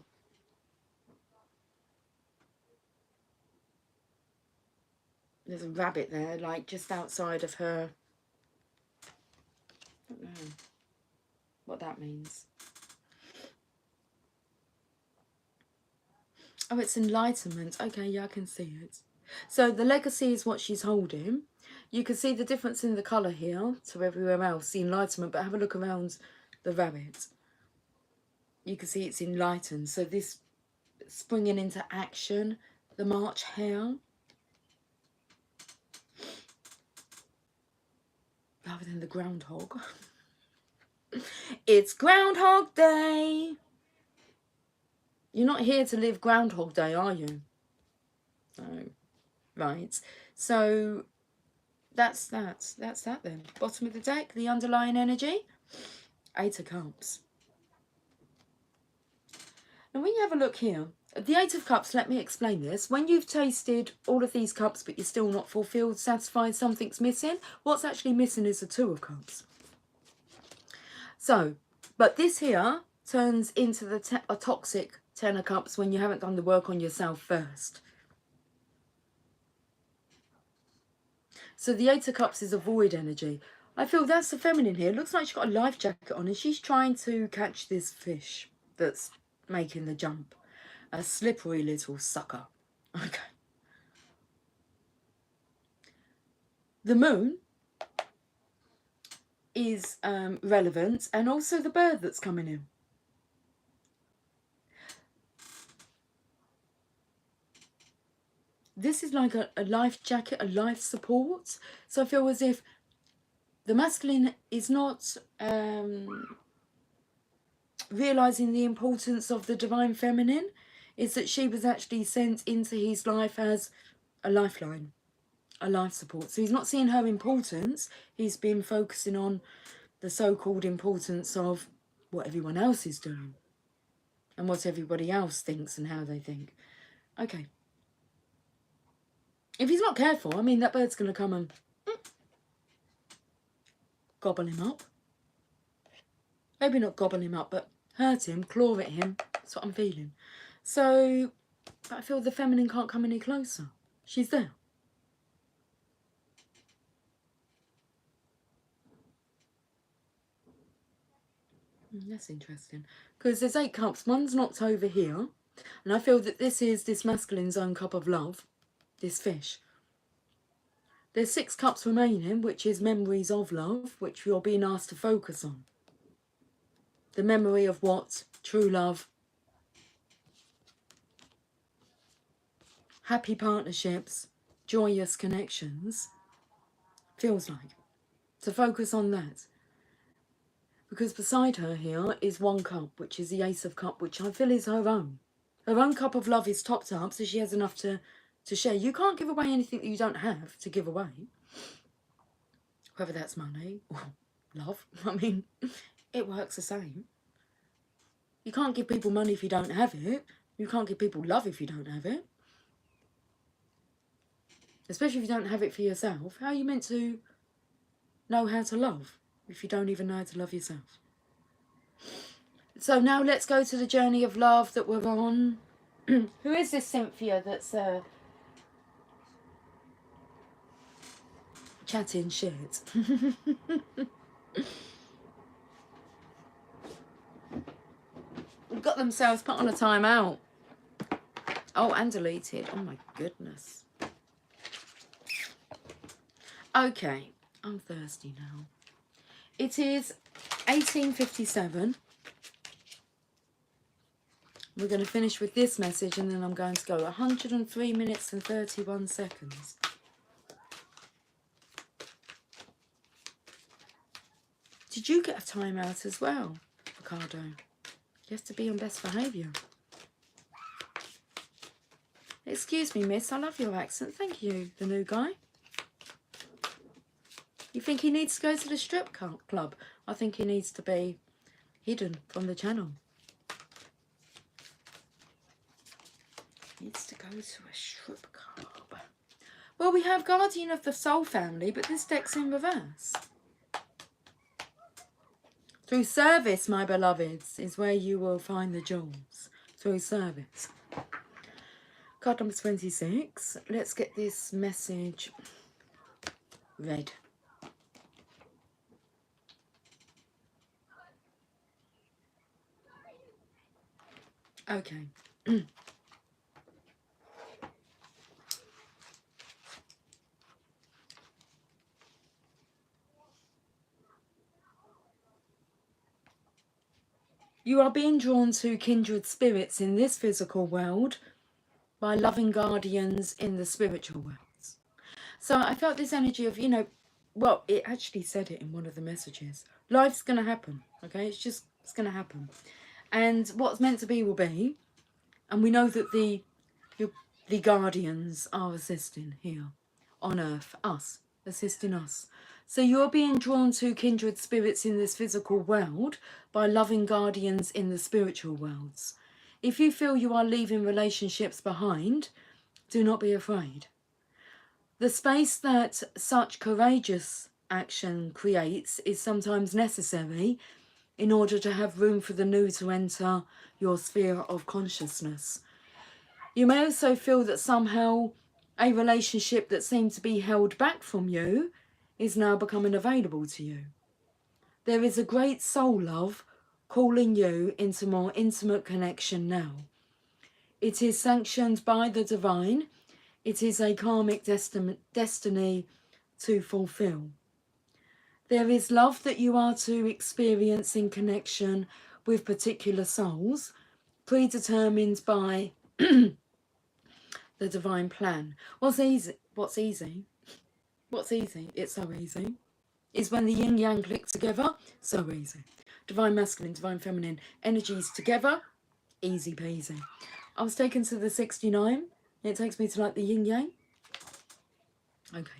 There's a rabbit there, like just outside of her. I don't know what that means. Oh, it's enlightenment. Okay, yeah, I can see it. So the legacy is what she's holding. You can see the difference in the colour here to everywhere else, the enlightenment, but have a look around the rabbit. You can see it's enlightened. So this springing into action, the March hare. Rather than the groundhog. It's Groundhog Day. You're not here to live Groundhog Day, are you? No. Right. So that's that then. Bottom of the deck, the underlying energy, 8 of Cups. And when you have a look here, the 8 of Cups, let me explain this. When you've tasted all of these cups but you're still not fulfilled, satisfied, something's missing, what's actually missing is the 2 of Cups. So, but this here turns into a toxic 10 of Cups when you haven't done the work on yourself first. So the 8 of Cups is a void energy. I feel that's the feminine here. It looks like she's got a life jacket on and she's trying to catch this fish that's making the jump. A slippery little sucker. Okay. The moon is relevant, and also the bird that's coming in. This is like a life jacket, a life support. So I feel as if the masculine is not realising the importance of the divine feminine. Is that she was actually sent into his life as a lifeline, a life support. So he's not seeing her importance. He's been focusing on the so-called importance of what everyone else is doing and what everybody else thinks and how they think. Okay. If he's not careful, I mean, that bird's going to come and gobble him up. Maybe not gobble him up, but hurt him, claw at him. That's what I'm feeling. So, I feel the feminine can't come any closer. She's there. That's interesting. Because there's 8 cups. One's knocked over here. And I feel that this is this masculine's own cup of love. This fish. There's 6 cups remaining, which is memories of love, which you're being asked to focus on. The memory of what? True love. Happy partnerships. Joyous connections. Feels like. To focus on that. Because beside her here is 1 cup, which is the Ace of Cups, which I feel is her own. Her own cup of love is topped up, so she has enough to share. You can't give away anything that you don't have to give away. Whether that's money or love. I mean, it works the same. You can't give people money if you don't have it. You can't give people love if you don't have it. Especially if you don't have it for yourself. How are you meant to know how to love if you don't even know how to love yourself? So now let's go to the journey of love that we're on. Who is this Cynthia that's chatting shit? Got themselves put on a timeout. Oh, and deleted. Oh my goodness. Okay, I'm thirsty now. It is 1857. We're going to finish with this message and then I'm going to go 103 minutes and 31 seconds. Did you get a timeout as well, Ricardo? You have to be on best behaviour. Excuse me, miss, I love your accent. Thank you, the new guy. You think he needs to go to the strip club? I think he needs to be hidden from the channel. Needs to go to a strip club. Well, we have Guardian of the Soul family, but this deck's in reverse. Through service, my beloveds, is where you will find the jewels. Through service. Card number 26. Let's get this message read. Okay. You are being drawn to kindred spirits in this physical world by loving guardians in the spiritual worlds. So I felt this energy of, you know, well, it actually said it in one of the messages. Life's going to happen, okay? It's going to happen. And what's meant to be will be. And we know that the guardians are assisting here on earth, us, assisting us. So you're being drawn to kindred spirits in this physical world by loving guardians in the spiritual worlds. If you feel you are leaving relationships behind, do not be afraid. The space that such courageous action creates is sometimes necessary in order to have room for the new to enter your sphere of consciousness. You may also feel that somehow a relationship that seemed to be held back from you is now becoming available to you. There is a great soul love calling you into more intimate connection now. It is sanctioned by the divine. It is a karmic destiny to fulfill. There is love that you are to experience in connection with particular souls, predetermined by the divine plan. What's easy? It's so easy. Is when the yin yang click together, so easy. Divine masculine, divine feminine energies together, easy peasy. I was taken to the 69. It takes me to like the yin yang. Okay.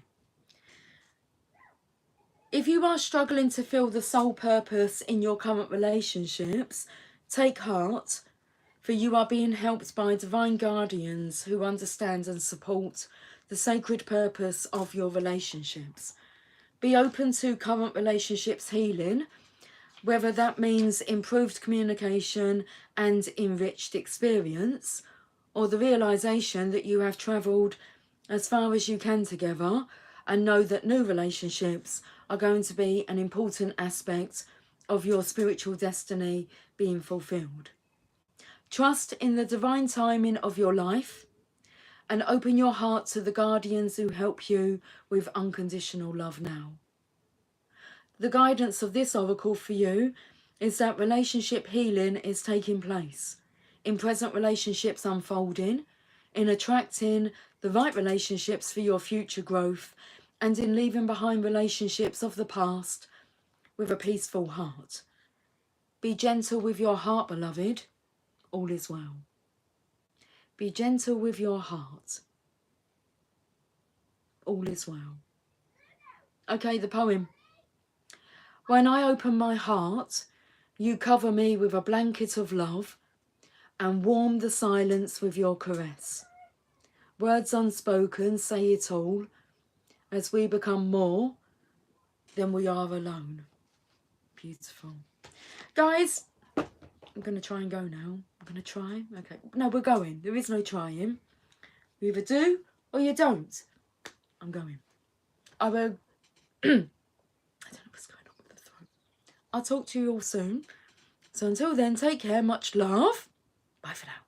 If you are struggling to feel the soul purpose in your current relationships, take heart, for you are being helped by divine guardians who understand and support the sacred purpose of your relationships. Be open to current relationships healing, whether that means improved communication and enriched experience, or the realization that you have travelled as far as you can together, and know that new relationships are going to be an important aspect of your spiritual destiny being fulfilled. Trust in the divine timing of your life and open your heart to the guardians who help you with unconditional love now. The guidance of this oracle for you is that relationship healing is taking place, in present relationships unfolding, in attracting the right relationships for your future growth, and in leaving behind relationships of the past with a peaceful heart. Be gentle with your heart, beloved. All is well. Be gentle with your heart. All is well. Okay, the poem. When I open my heart, you cover me with a blanket of love and warm the silence with your caress. Words unspoken say it all as we become more than we are alone. Beautiful. Guys, I'm going to try and go now. I'm going to try. Okay. No, we're going. There is no trying. You either do or you don't. I'm going. I will... I don't know what's going on with the throat. I'll talk to you all soon. So until then, take care. Much love. Bye for now.